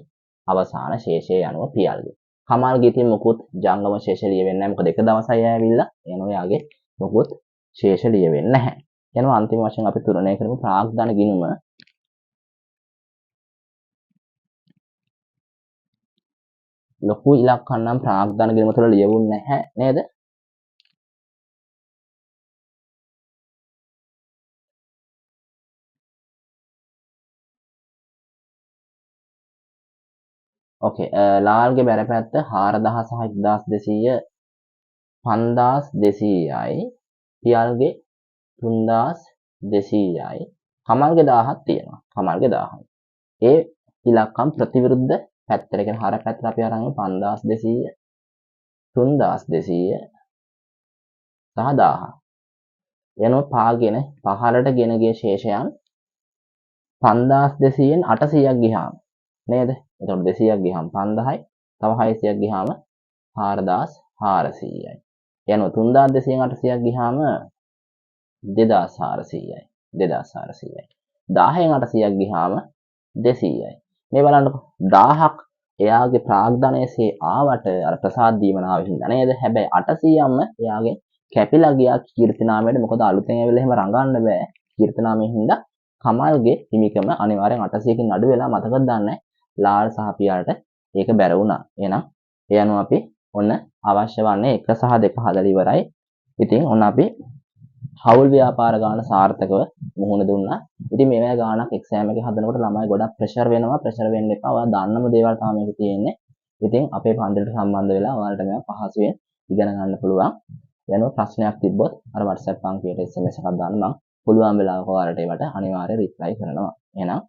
අවසාන ශේෂය යනුව පියාලගේ කමාල්ගේ ඉතින් මොකුත් ජංගම ශේෂ ලියවෙන්නේ නැහැ මොකද එක දවසයි ඇවිල්ලා එනවා යාගේ මොකුත් ශේෂ ලියවෙන්නේ නැහැ යනවා අන්තිම වශයෙන් අපි තුලනය කරමු ප්‍රාග්ධන ගිණුම ලොකු ඉලක්කම් නම් ප්‍රාග්ධන ගිණුම තුල ලියවුන්නේ නැහැ නේද ඕකේ ලාල්ගේ බැර පැත්ත 4000 සහ 1200 5200යි පියාල්ගේ 3200යි කමල්ගේ 1000ක් තියෙනවා කමල්ගේ 1000යි ඒ ඉලක්කම් ප්‍රතිවිරුද්ධ පැත්තට කියන හර පැත්තට අපි අරන් 5200 3200 සහ 1000 යනවා පාගෙන පහළට ගෙන ගිය ශේෂයන් 5200න් 800ක් ගියාම නේද එතකොට 200ක් ගියාම 5000යි තව 600ක් ගියාම 4400යි යනවා 3200න් 800ක් ගියාම 2400යි 2400යි 10න් 800ක් ගියාම 200යි මේ බලන්නකො 1000ක් එයාගේ ප්‍රාග්ධනයේසේ ආවට අර ප්‍රසාද දීමනාවෙ හින්දා නේද හැබැයි 800ක්ම එයාගේ කැපිලා ගියා කීර්තිනාමයට මොකද අලුතෙන් ඇවිල්ලා එහෙම රඟන්න බෑ කීර්තිනාමයෙන් හින්දා කමල්ගේ හිමිකම අනිවාර්යෙන් 800කින් අඩු වෙලා මතකද දන්නේ ලාල් සහ පියාලට ඒක බැර වුණා එහෙනම් ඒ අනුව අපි ඔන්න අවශ්‍ය වන්නේ 1 සහ 2 හදලා ඉවරයි ඉතින් ඔන්න අපි හවුල් ව්‍යාපාර ගාන සාර්ථකව මුහුණ දුන්නා. ඉතින් මේවා ගානක් එක්සෑම් එකේ හදනකොට ළමයි ගොඩක් ප්‍රෙෂර් වෙනවා. ප්‍රෙෂර් වෙන්න එපා. ඔයා දන්නම දේවල් තමයි මේක තියෙන්නේ. ඉතින් අපේ පන්තිලට සම්බන්ධ වෙලා ඔයාලට මේවා පහසුවෙන් ඉගෙන ගන්න පුළුවන්. වෙනම ප්‍රශ්නයක් තිබ්බොත් අර WhatsApp අංකයට SMS එකක් දාන්න මම පුළුවන් වෙලාවක ඔයාලට ඒවට අනිවාර්යයෙන් රිප්ලයි කරනවා. එහෙනම්